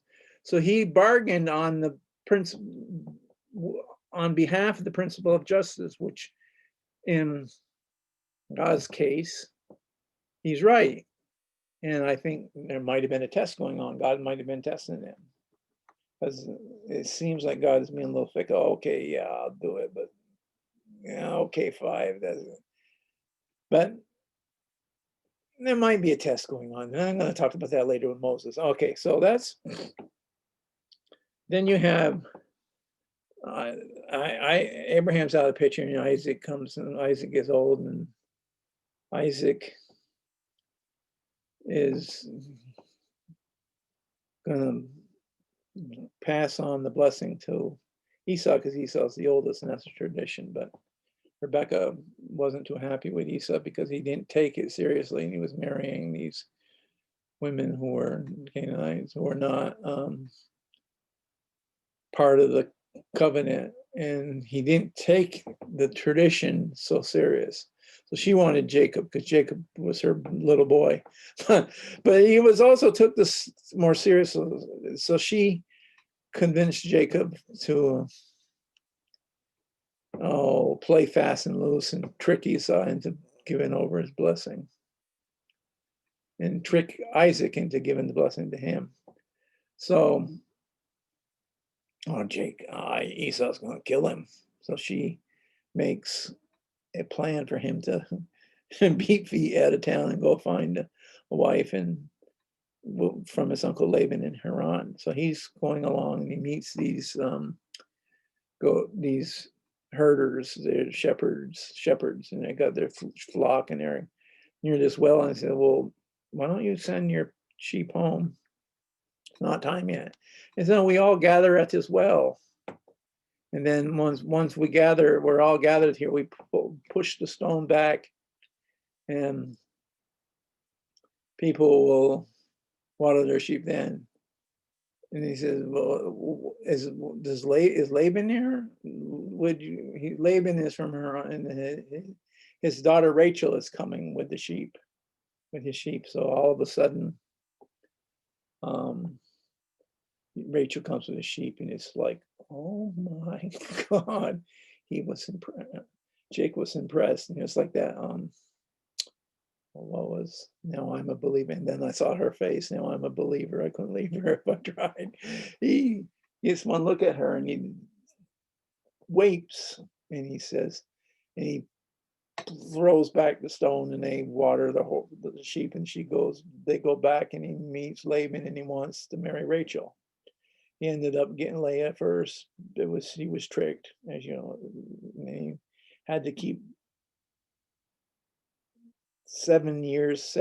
So he bargained on behalf of the principle of justice, which in God's case, he's right. And I think there might have been a test going on. God might have been testing him. Because it seems like God is being a little thick. Oh, okay, yeah, I'll do it. But yeah, okay, 5. But there might be a test going on. And I'm going to talk about that later with Moses. Okay, so then you have Abraham's out of the picture, and Isaac comes, and Isaac gets old, and Isaac is going to pass on the blessing to Esau, because Esau's the oldest, and that's a tradition. But Rebecca wasn't too happy with Esau because he didn't take it seriously, and he was marrying these women who were Canaanites, who were not part of the covenant, and he didn't take the tradition so serious. So she wanted Jacob because Jacob was her little boy, but he was also took this more seriously. So she convinced Jacob to play fast and loose and trick Esau into giving over his blessing, and trick Isaac into giving the blessing to him. So, Esau's going to kill him. So she makes a plan for him to beat feet out of town and go find a wife from his uncle Laban in Haran. So he's going along and he meets these herders, they're shepherds, and they got their flock and they're near this well. And I said, well, why don't you send your sheep home? It's not time yet. And so we all gather at this well. And then once we gather, we're all gathered here, we push the stone back, and people will water their sheep then. And he says, well, is Laban here? Laban is from her, and his daughter Rachel is coming with his sheep. So all of a sudden, Rachel comes with a sheep, and it's like, oh my God, he was impressed. Jake was impressed, and it's like that. What was, now I'm a believer, and then I saw her face. Now I'm a believer. I couldn't leave her if I tried. He gets one look at her, and he weeps, and he says, and he throws back the stone, and they water the sheep, and they go back, and he meets Laban, and he wants to marry Rachel. He ended up getting Leah first. He was tricked, as you know, and he had to keep 7 years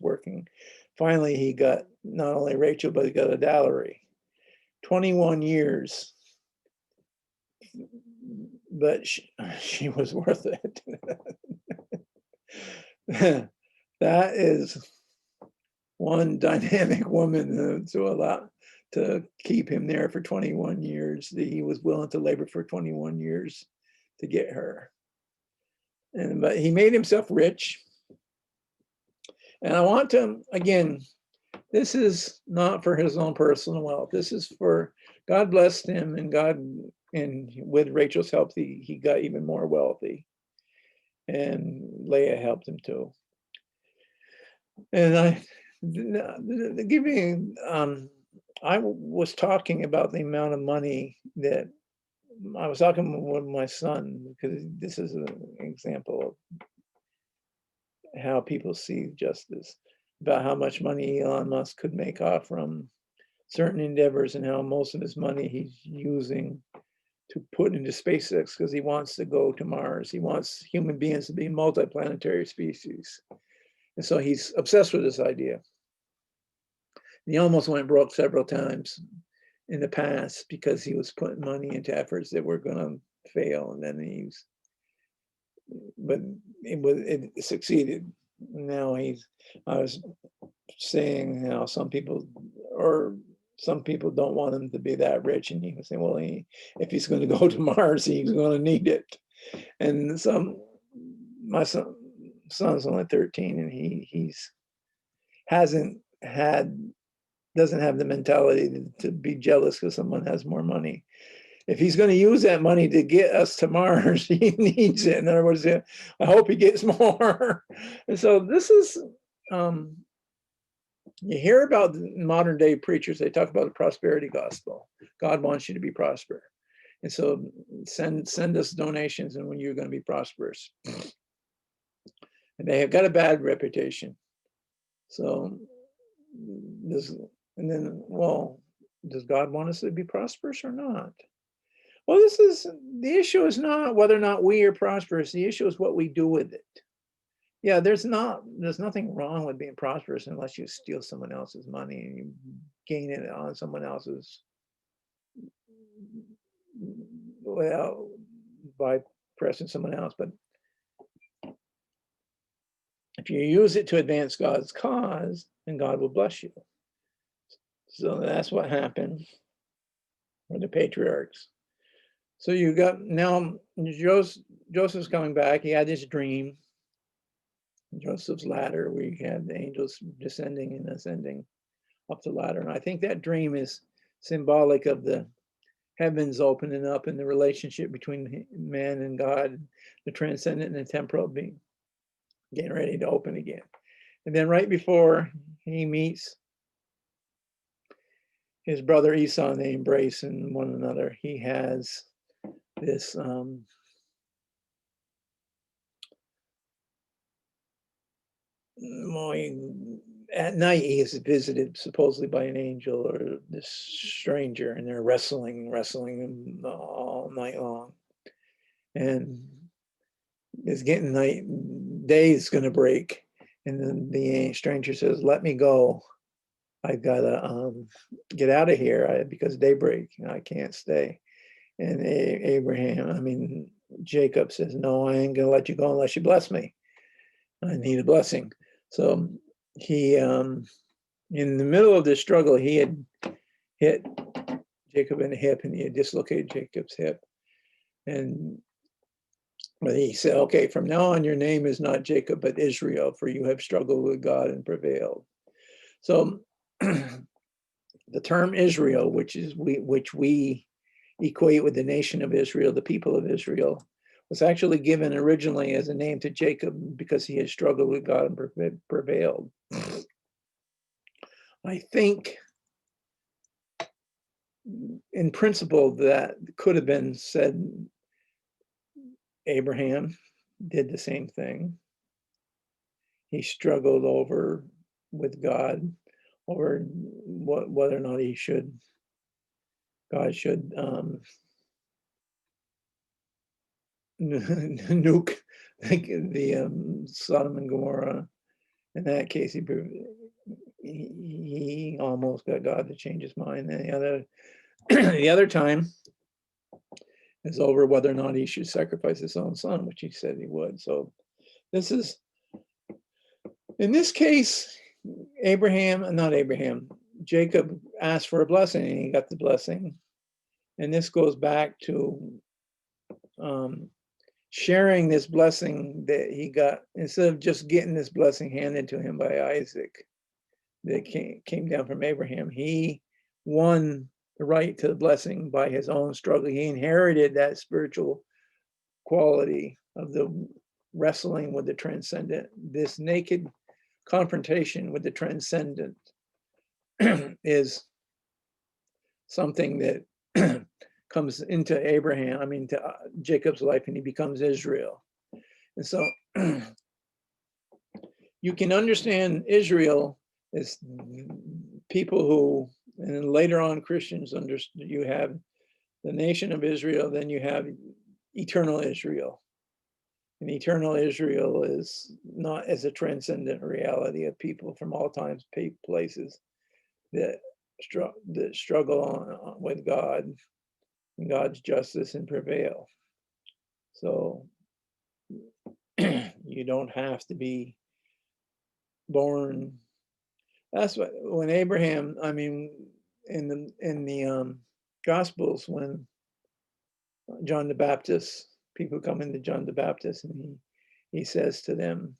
working. Finally, he got not only Rachel, but he got a dowry. 21 years, but she was worth it. That is one dynamic woman to keep him there for 21 years. He was willing to labor for 21 years to get her. But he made himself rich. And I want to, again, this is not for his own personal wealth. This is for, God blessed him, and with Rachel's help, he got even more wealthy. And Leah helped him too. And I was talking about the amount of money that I was talking with my son, because this is an example of how people see justice, about how much money Elon Musk could make off from certain endeavors, and how most of his money he's using to put into SpaceX because he wants to go to Mars. He wants human beings to be multiplanetary species. And so he's obsessed with this idea. He almost went broke several times in the past because he was putting money into efforts that were going to fail. And then but it succeeded. Now I was saying how some people don't want him to be that rich, and he was saying, well, if he's going to go to Mars, he's going to need it. And my son's only 13, and he doesn't have the mentality to be jealous because someone has more money. If he's going to use that money to get us to Mars, he needs it. In other words, I hope he gets more. And so this is, you hear about modern day preachers, they talk about the prosperity gospel. God wants you to be prosperous. And so send us donations, and when you're going to be prosperous. And they have got a bad reputation. So does God want us to be prosperous or not? Well, the issue is not whether or not we are prosperous. The issue is what we do with it. Yeah, there's nothing wrong with being prosperous unless you steal someone else's money and you gain it on someone else's, by pressing someone else. But if you use it to advance God's cause, then God will bless you. So that's what happened with the patriarchs. So you got, now Joseph's coming back. He had this dream, Joseph's ladder, where you had the angels descending and ascending up the ladder. And I think that dream is symbolic of the heavens opening up and the relationship between man and God, the transcendent and the temporal being getting ready to open again. And then right before he meets his brother Esau, and they embrace in one another, he has this at night he is visited supposedly by an angel or this stranger, and they're wrestling all night long. And it's getting night, day is going to break, and then the stranger says, let me go. I've got to get out of here because daybreak, I can't stay. And Jacob says, no, I ain't gonna let you go unless you bless me. I need a blessing. So he, in the middle of this struggle, he had hit Jacob in the hip, and he had dislocated Jacob's hip. But he said, okay, from now on, your name is not Jacob, but Israel, for you have struggled with God and prevailed. So the term Israel, which we equate with the nation of Israel, the people of Israel, was actually given originally as a name to Jacob because he had struggled with God and prevailed. I think, in principle, that could have been said. Abraham did the same thing. He struggled with God over whether or not God should nuke the Sodom and Gomorrah. In that case, he almost got God to change his mind. And the other time is over whether or not he should sacrifice his own son, which he said he would. So in this case, Jacob asked for a blessing, and he got the blessing. And this goes back to sharing this blessing that he got, instead of just getting this blessing handed to him by Isaac that came down from Abraham. He won the right to the blessing by his own struggle. He inherited that spiritual quality of the wrestling with the transcendent, this naked confrontation with the transcendent is something that comes into to Jacob's life, and he becomes Israel. And so you can understand Israel as people who, and then later on Christians understood, you have the nation of Israel, then you have eternal Israel. And eternal Israel is not as a transcendent reality of people from all times, places that struggle with God and God's justice and prevail. So you don't have to be born. That's what, when Abraham, in the Gospels, when John the Baptist, people come into John the Baptist, and he says to them,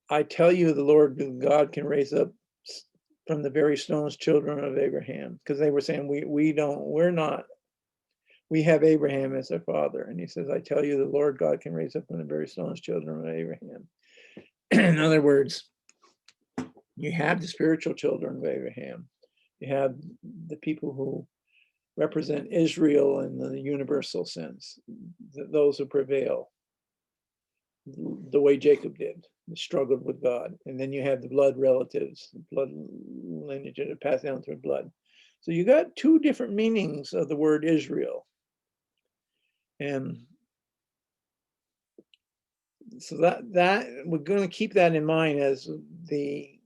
I tell you, the Lord God can raise up from the very stones children of Abraham, because they were saying we have Abraham as their father. And he says, I tell you, the Lord God can raise up from the very stones children of Abraham. In other words, you have the spiritual children of Abraham. You have the people who represent Israel in the universal sense, those who prevail, the way Jacob did, struggled with God. And then you have the blood relatives, blood lineage that passed down through blood. So you got two different meanings of the word Israel. And so that we're going to keep that in mind as the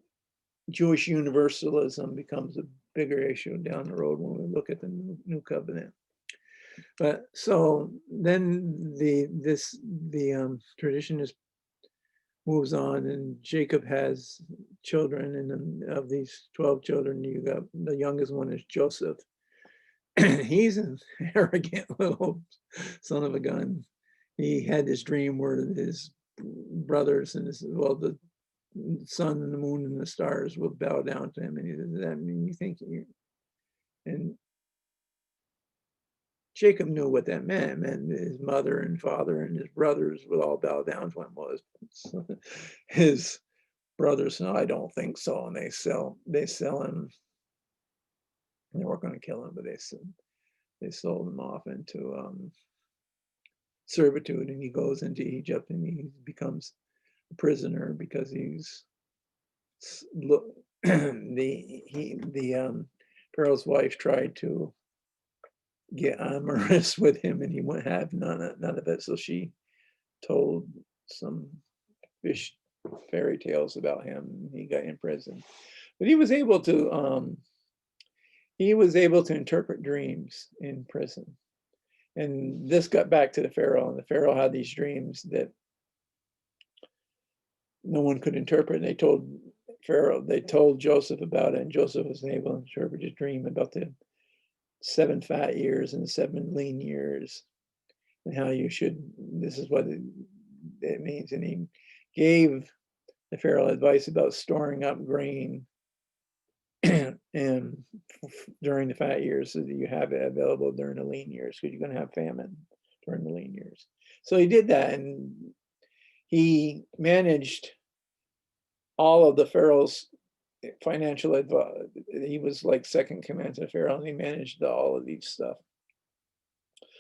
Jewish universalism becomes a bigger issue down the road when we look at the new covenant. But so then the tradition moves on, and Jacob has children, and of these 12 children, you got the youngest one is Joseph. He's an arrogant little son of a gun. He had this dream where his brothers and the sun and the moon and the stars will bow down to him, and he says, does that mean you think you? And Jacob knew what that meant. It meant his mother and father and his brothers would all bow down to him. So his brothers said, no, I don't think so. And they sell him. They weren't going to kill him, but they sold him off into servitude, and he goes into Egypt, and he becomes a prisoner because Pharaoh's wife tried to get amorous with him, and he wouldn't have none of it. So she told some fish fairy tales about him, and he got imprisoned. But he was able to he was able to interpret dreams in prison. And this got back to the Pharaoh, and the Pharaoh had these dreams that no one could interpret. And they told Pharaoh, they told Joseph about it, and Joseph was able to interpret his dream about the 7 fat years and 7 lean years, and how you should, this is what it means. And he gave the Pharaoh advice about storing up grain and during the fat years so that you have it available during the lean years, because you're going to have famine during the lean years. So he did that, and he managed all of the Pharaoh's financial advice. He was like second command to Pharaoh, and he managed all of these stuff.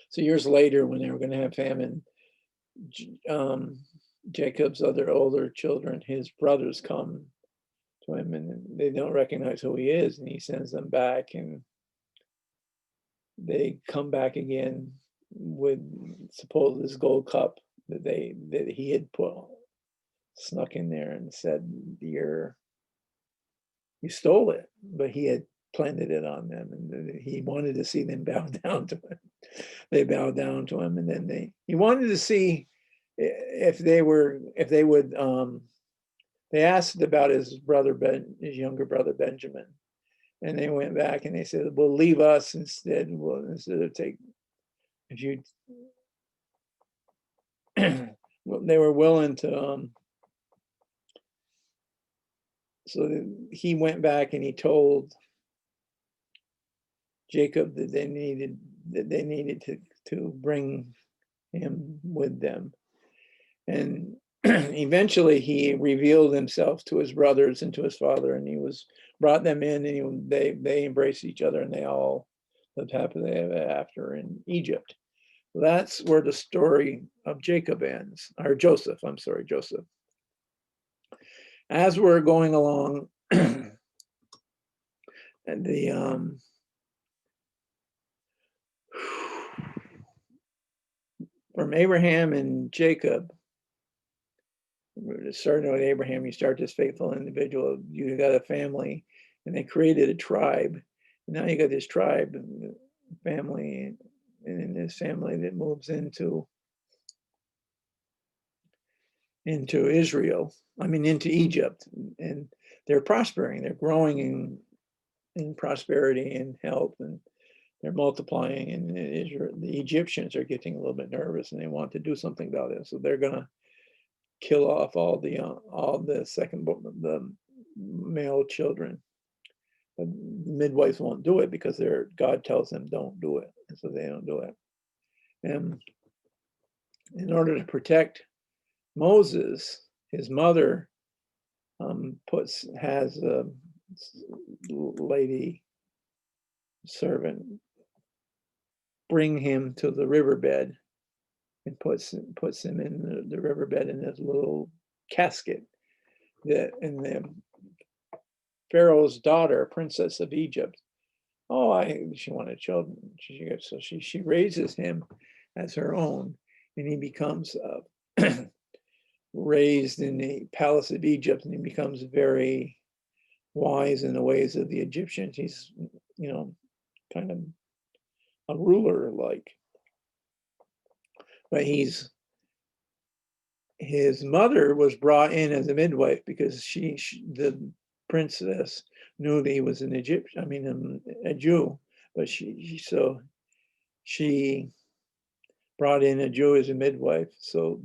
So years later, when they were going to have famine, Jacob's other older children, his brothers, come to him, and they don't recognize who he is, and he sends them back, and they come back again with suppose this gold cup that he had snuck in there, and said, you stole it, but he had planted it on them, and he wanted to see them bow down to him. They bowed down to him, and then he wanted to see if they would. They asked about his younger brother Benjamin, and they went back and they said, "Well, leave us instead. Well, instead of take, if you." They were willing to. So he went back and he told Jacob that they needed to bring him with them, and eventually he revealed himself to his brothers and to his father, and he brought them in, and they embraced each other, and they all lived happily ever after in Egypt. That's where the story of Jacob ends, or Joseph. I'm sorry, Joseph. As we're going along, and from Abraham and Jacob, starting with Abraham, you start this faithful individual. You got a family, and they created a tribe. And now you got this tribe and family, and in this family that moves into Israel. I mean, into Egypt, and they're prospering. They're growing in prosperity and health, and they're multiplying. And the Egyptians are getting a little bit nervous, and they want to do something about it. So they're gonna kill off all the male children. But midwives won't do it because God tells them don't do it, and so they don't do it. And in order to protect Moses, his mother has a lady servant bring him to the riverbed, and puts him in the riverbed in this little casket that, and the Pharaoh's daughter, princess of Egypt, she wanted children. So she raises him as her own, and he becomes raised in the palace of Egypt, and he becomes very wise in the ways of the Egyptians. He's, kind of a ruler like. But his mother was brought in as a midwife because the princess knew that he was an Egyptian, a Jew, but she brought in a Jew as a midwife, so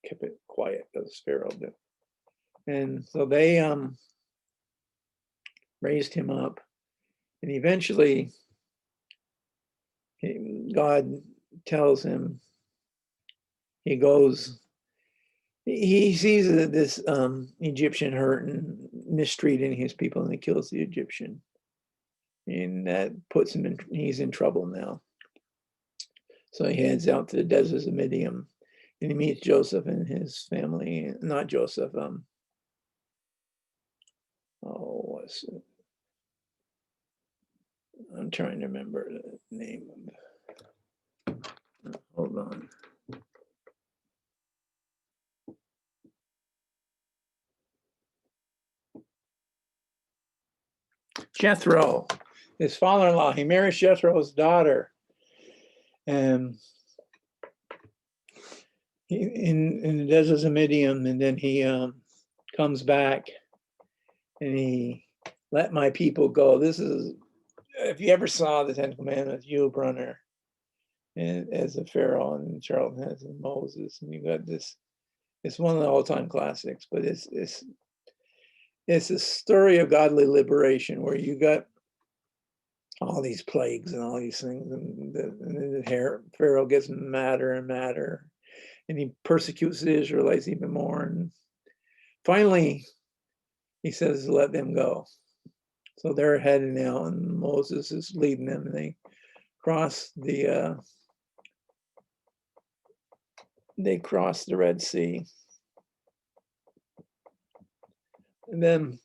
kept it quiet as Pharaoh did. And so they raised him up, and eventually God tells him, he sees this Egyptian hurt and mistreating his people, and he kills the Egyptian, and that puts him in, he's in trouble now. So he heads out to the deserts of Midian, and he meets Joseph and his family. Not Joseph, what's it? I'm trying to remember the name of it. Hold on. Jethro. his father-in-law. He marries Jethro's daughter, and he in the deserts of Midian, and then he comes back, and he let my people go. This is, if you ever saw the Ten Commandments, Yul Brynner as a Pharaoh, and Charlton Heston as Moses, and you got this. It's one of the all-time classics, but it's a story of godly liberation where you got all these plagues and all these things, and the Pharaoh gets madder and madder, and he persecutes the Israelites even more, and finally he says, let them go. So they're heading out, and Moses is leading them, and they cross the Red Sea. And then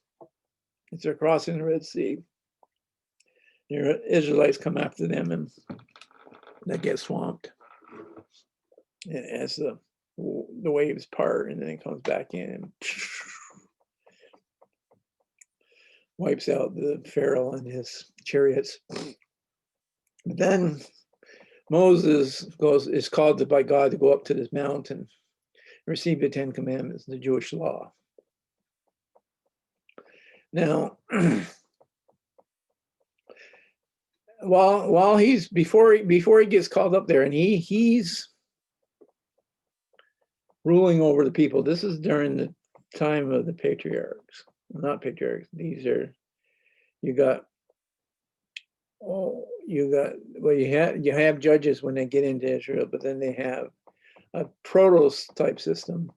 as they're crossing the Red Sea, the Israelites come after them, and they get swamped as the waves part, and then it comes back in and wipes out the Pharaoh and his chariots. But then Moses is called by God to go up to this mountain and receive the Ten Commandments, the Jewish law. Now, while he's before he gets called up there, and he's ruling over the people. This is during the time of the patriarchs, not patriarchs. These are you have judges when they get into Israel, but then they have a protos type system.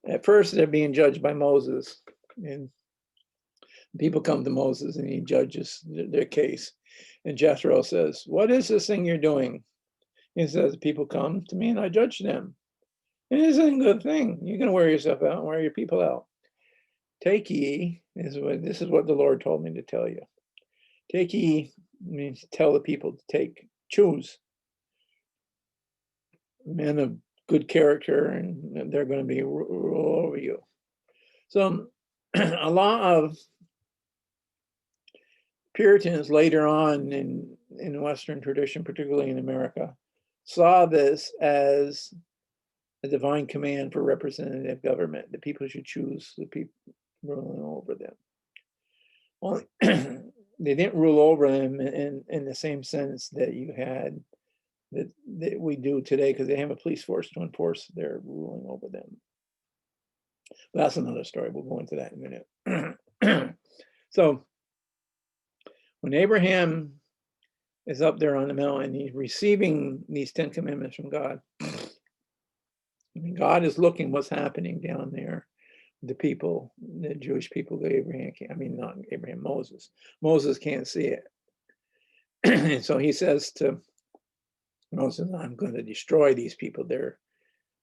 At first, they're being judged by Moses, and people come to Moses, and he judges their case. And Jethro says, "What is this thing you're doing?" He says, "People come to me, and I judge them. And it isn't a good thing. You're going to wear yourself out and wear your people out. Take ye, this is what the Lord told me to tell you. Take ye means tell the people to choose men of good character, and they're going to be rule over you." So a lot of Puritans later on in Western tradition, particularly in America, saw this as a divine command for representative government. The people should choose the people ruling over them. Well, they didn't rule over them in the same sense that you had that we do today, because they have a police force to enforce their ruling over them. But that's another story. We'll go into that in a minute. So when Abraham is up there on the mountain, he's receiving these 10 commandments from God. I mean, God is looking what's happening down there. The people, the Jewish people, not Abraham, Moses. Moses can't see it. And so he says to Moses, I'm going to destroy these people. They're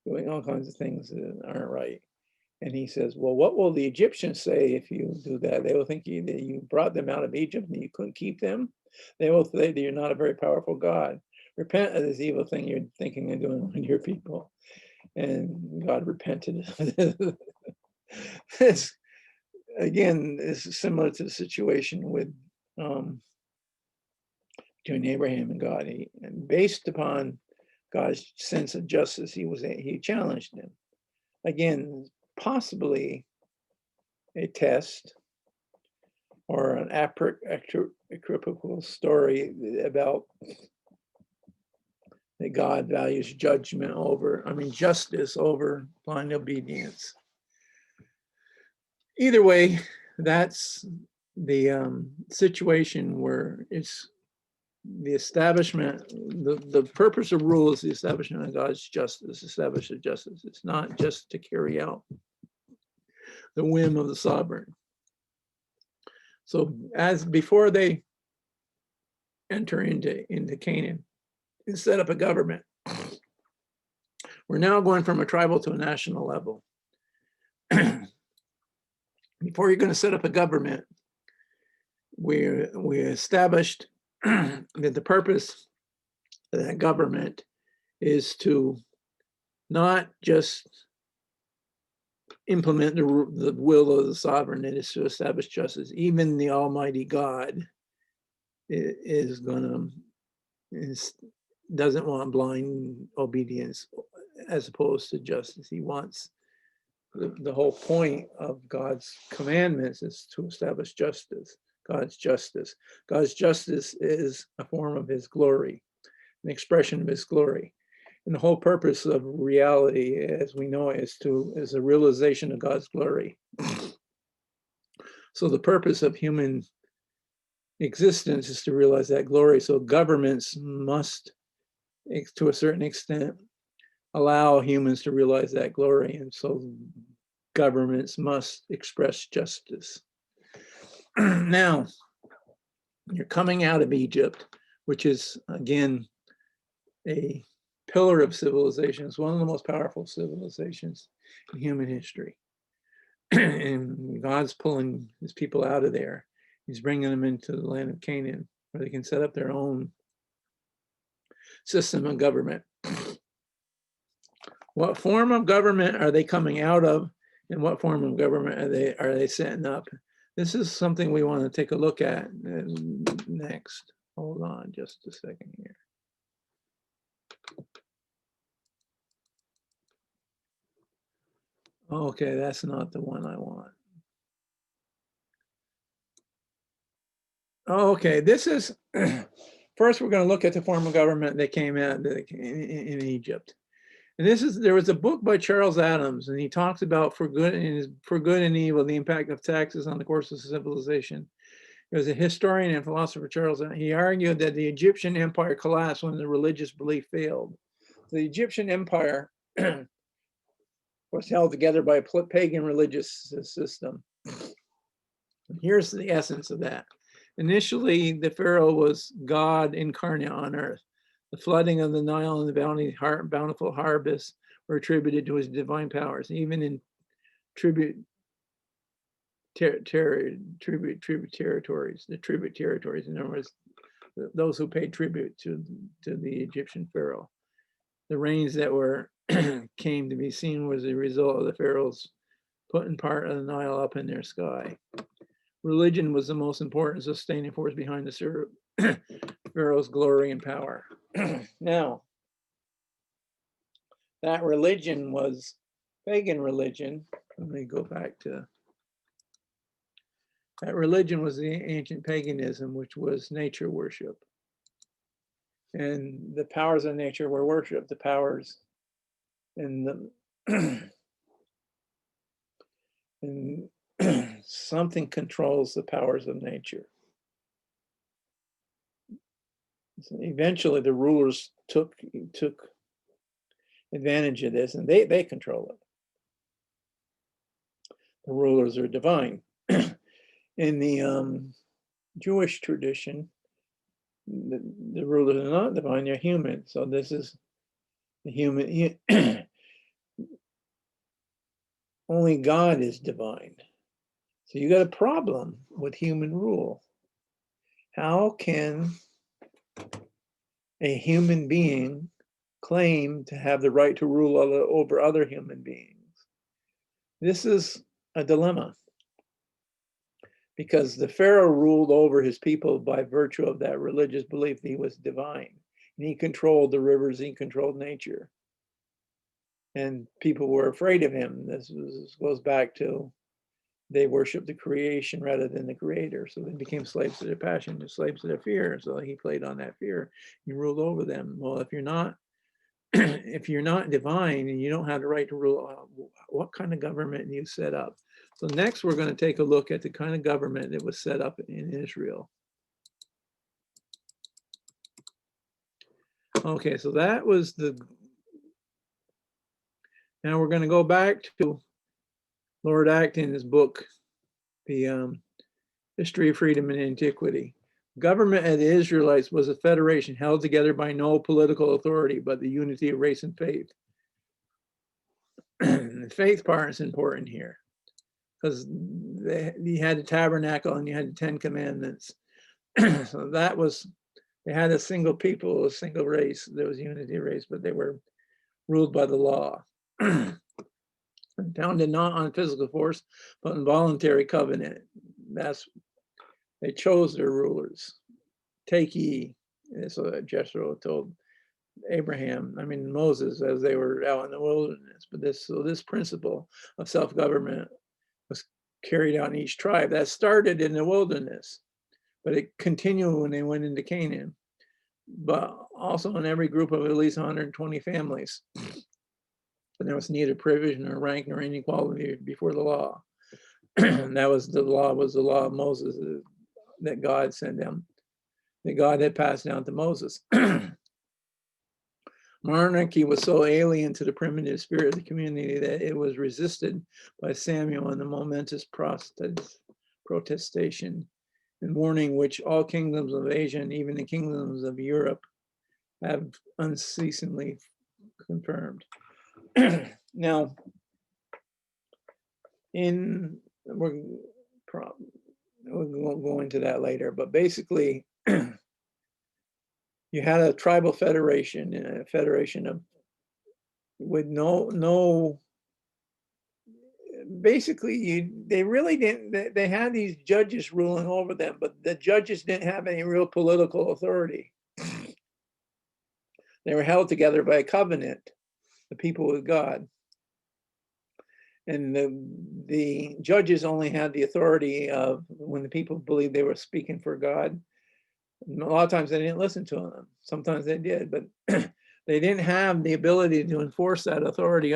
doing all kinds of things that aren't right. And he says, well, what will the Egyptians say if you do that? They will think that you brought them out of Egypt and you couldn't keep them. They will say that you're not a very powerful God. Repent of this evil thing you're thinking of doing with your people. And God repented. This, again, is similar to the situation with between Abraham and God. And based upon God's sense of justice, he challenged him. Again, possibly a test or an equivocal story about that God values justice over blind obedience. Either way, that's the situation where it's the establishment, the purpose of rule is the establishment of God's justice, established justice. It's not just to carry out the whim of the sovereign. So as before they enter into Canaan and set up a government, we're now going from a tribal to a national level. Before you're going to set up a government, we established that the purpose of that government is to not just implement the will of the sovereign, it is to establish justice. Even the Almighty God doesn't want blind obedience as opposed to justice. He wants the whole point of God's commandments is to establish justice, God's justice. God's justice is a form of his glory, an expression of his glory. And the whole purpose of reality, as we know it, is a realization of God's glory. So the purpose of human existence is to realize that glory. So governments must, to a certain extent, allow humans to realize that glory. And so governments must express justice. Now, you're coming out of Egypt, which is, again, a pillar of civilization. It's one of the most powerful civilizations in human history. And God's pulling his people out of there. He's bringing them into the land of Canaan, where they can set up their own system of government. What form of government are they coming out of, and what form of government are they setting up? This is something we want to take a look at next. Hold on just a second here. Okay, that's not the one I want. Okay, this is, first we're going to look at the form of government that came out in Egypt. And there was a book by Charles Adams, and he talks about for good and evil, the impact of taxes on the course of civilization. There was a historian and philosopher, Charles Adams. He argued that the Egyptian empire collapsed when the religious belief failed. The Egyptian empire was held together by a pagan religious system. Here's the essence of that. Initially, the Pharaoh was God incarnate on earth. The flooding of the Nile and the bountiful harvest were attributed to his divine powers. Even in tribute territories, in other words, those who paid tribute to the Egyptian Pharaoh. The rains that came to be seen was a result of the Pharaohs putting part of the Nile up in their sky. Religion was the most important sustaining force behind the Pharaoh's glory and power. Now, that religion was pagan religion. Let me go back to that. Religion was the ancient paganism, which was nature worship. And the powers of nature were worship, the powers and and something controls the powers of nature. So eventually the rulers took advantage of this, and they control it. The rulers are divine. In the Jewish tradition, the rulers are not divine, they're human. So this is the human, only God is divine. So you got a problem with human rule. How can a human being claim to have the right to rule over other human beings? This is a dilemma, because the Pharaoh ruled over his people by virtue of that religious belief that he was divine. And he controlled the rivers, he controlled nature. And people were afraid of him. This goes back to they worshiped the creation rather than the creator. So they became slaves to their passion, slaves to their fear. So he played on that fear. He ruled over them. Well, if you're not divine and you don't have the right to rule, what kind of government do you set up? So next we're going to take a look at the kind of government that was set up in Israel. Okay, so that was now we're going to go back to Lord Acton's book, The History of Freedom and Antiquity. Government of the Israelites was a federation held together by no political authority, but the unity of race and faith. The faith part is important here, because you had the tabernacle and you had the 10 commandments. So that was, they had a single people, a single race. There was unity of race, but they were ruled by the law. Founded not on physical force, but on voluntary covenant. They chose their rulers. take ye. That's what Jethro told Moses, as they were out in the wilderness. But this principle of self-government was carried out in each tribe. That started in the wilderness, but it continued when they went into Canaan, but also in every group of at least 120 families. But there was neither provision or rank nor inequality before the law. That was the law of Moses that God sent them, that God had passed down to Moses. Monarchy was so alien to the primitive spirit of the community that it was resisted by Samuel in the momentous protestation and warning which all kingdoms of Asia and even the kingdoms of Europe have unceasingly confirmed. Now, we'll go into that later, but basically, you had a tribal federation, a federation of with basically they really didn't. They had these judges ruling over them, but the judges didn't have any real political authority. They were held together by a covenant, the people with God. And the judges only had the authority of when the people believed they were speaking for God. A lot of times they didn't listen to them. Sometimes they did, but they didn't have the ability to enforce that authority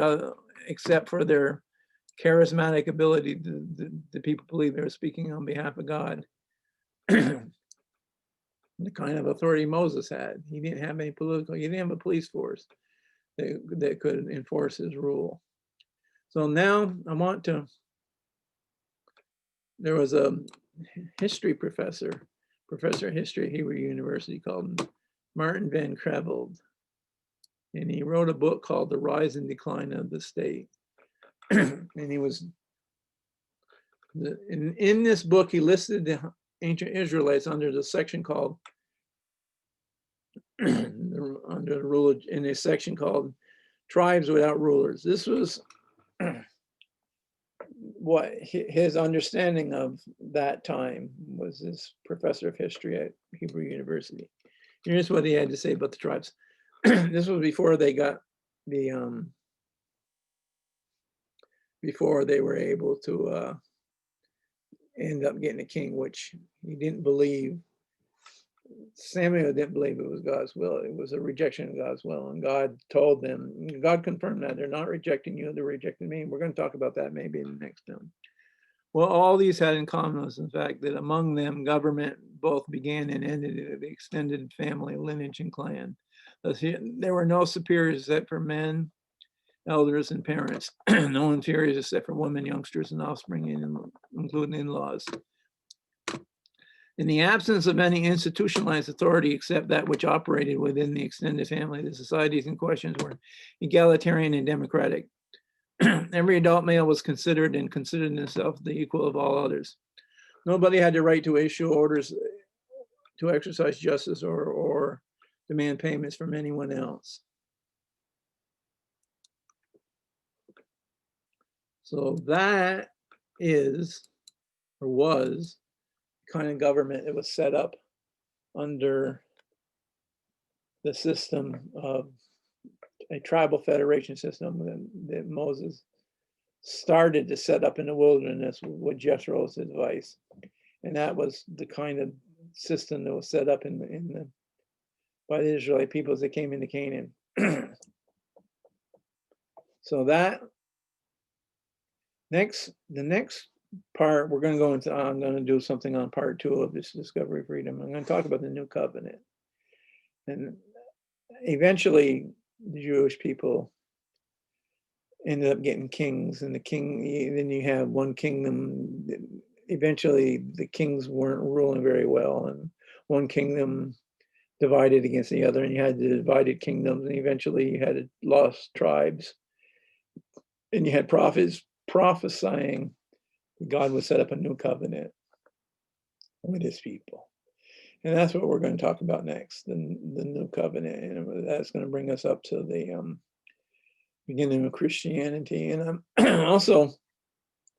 except for their charismatic ability. The people believed they were speaking on behalf of God. The kind of authority Moses had. He didn't have any he didn't have a police force that could enforce his rule. So now there was a history professor of history at Hebrew University called Martin Van Creveld. And he wrote a book called The Rise and Decline of the State. And he was, in this book, he listed the ancient Israelites under the section called, under the rule in a section called Tribes Without Rulers. This was what his understanding of that time was, this professor of history at Hebrew University. Here's what he had to say about the tribes. This was before they got the before they were able to end up getting a king, which he didn't believe. Samuel didn't believe it was God's will. It was a rejection of God's will. And God told them, God confirmed that they're not rejecting you, they're rejecting me. We're going to talk about that maybe in the next film. Well, all these had in common was the fact that among them, government both began and ended in the extended family, lineage, and clan. There were no superiors except for men, elders, and parents. No inferiors except for women, youngsters, and offspring, including in-laws. In the absence of any institutionalized authority except that which operated within the extended family, the societies in question were egalitarian and democratic. Every adult male was considered himself the equal of all others. Nobody had the right to issue orders to exercise justice or demand payments from anyone else. So that is, or was, kind of government that was set up under the system of a tribal federation system that Moses started to set up in the wilderness with Jethro's advice. And that was the kind of system that was set up by the Israelite peoples that came into Canaan. So the next part, we're going to go into, I'm going to do something on part 2 of this Discovery of Freedom. I'm going to talk about the New Covenant. And eventually, the Jewish people ended up getting kings, and then you have one kingdom. Eventually, the kings weren't ruling very well, and one kingdom divided against the other, and you had the divided kingdoms, and eventually you had lost tribes. And you had prophets prophesying God would set up a new covenant with his people. And that's what we're going to talk about next, the new covenant. And that's going to bring us up to the beginning of Christianity. And also,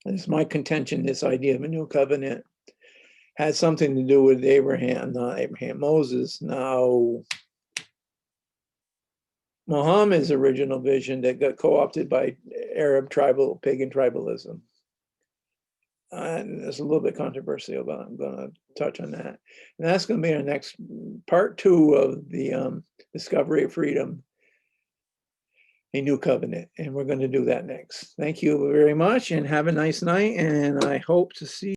it's my contention, this idea of a new covenant had something to do with Abraham, not Abraham, Moses. Now, Muhammad's original vision that got co-opted by Arab pagan tribalism. And it's a little bit controversial, but I'm going to touch on that. And that's going to be our next part 2 of the Discovery of Freedom, a New Covenant. And we're going to do that next. Thank you very much and have a nice night. And I hope to see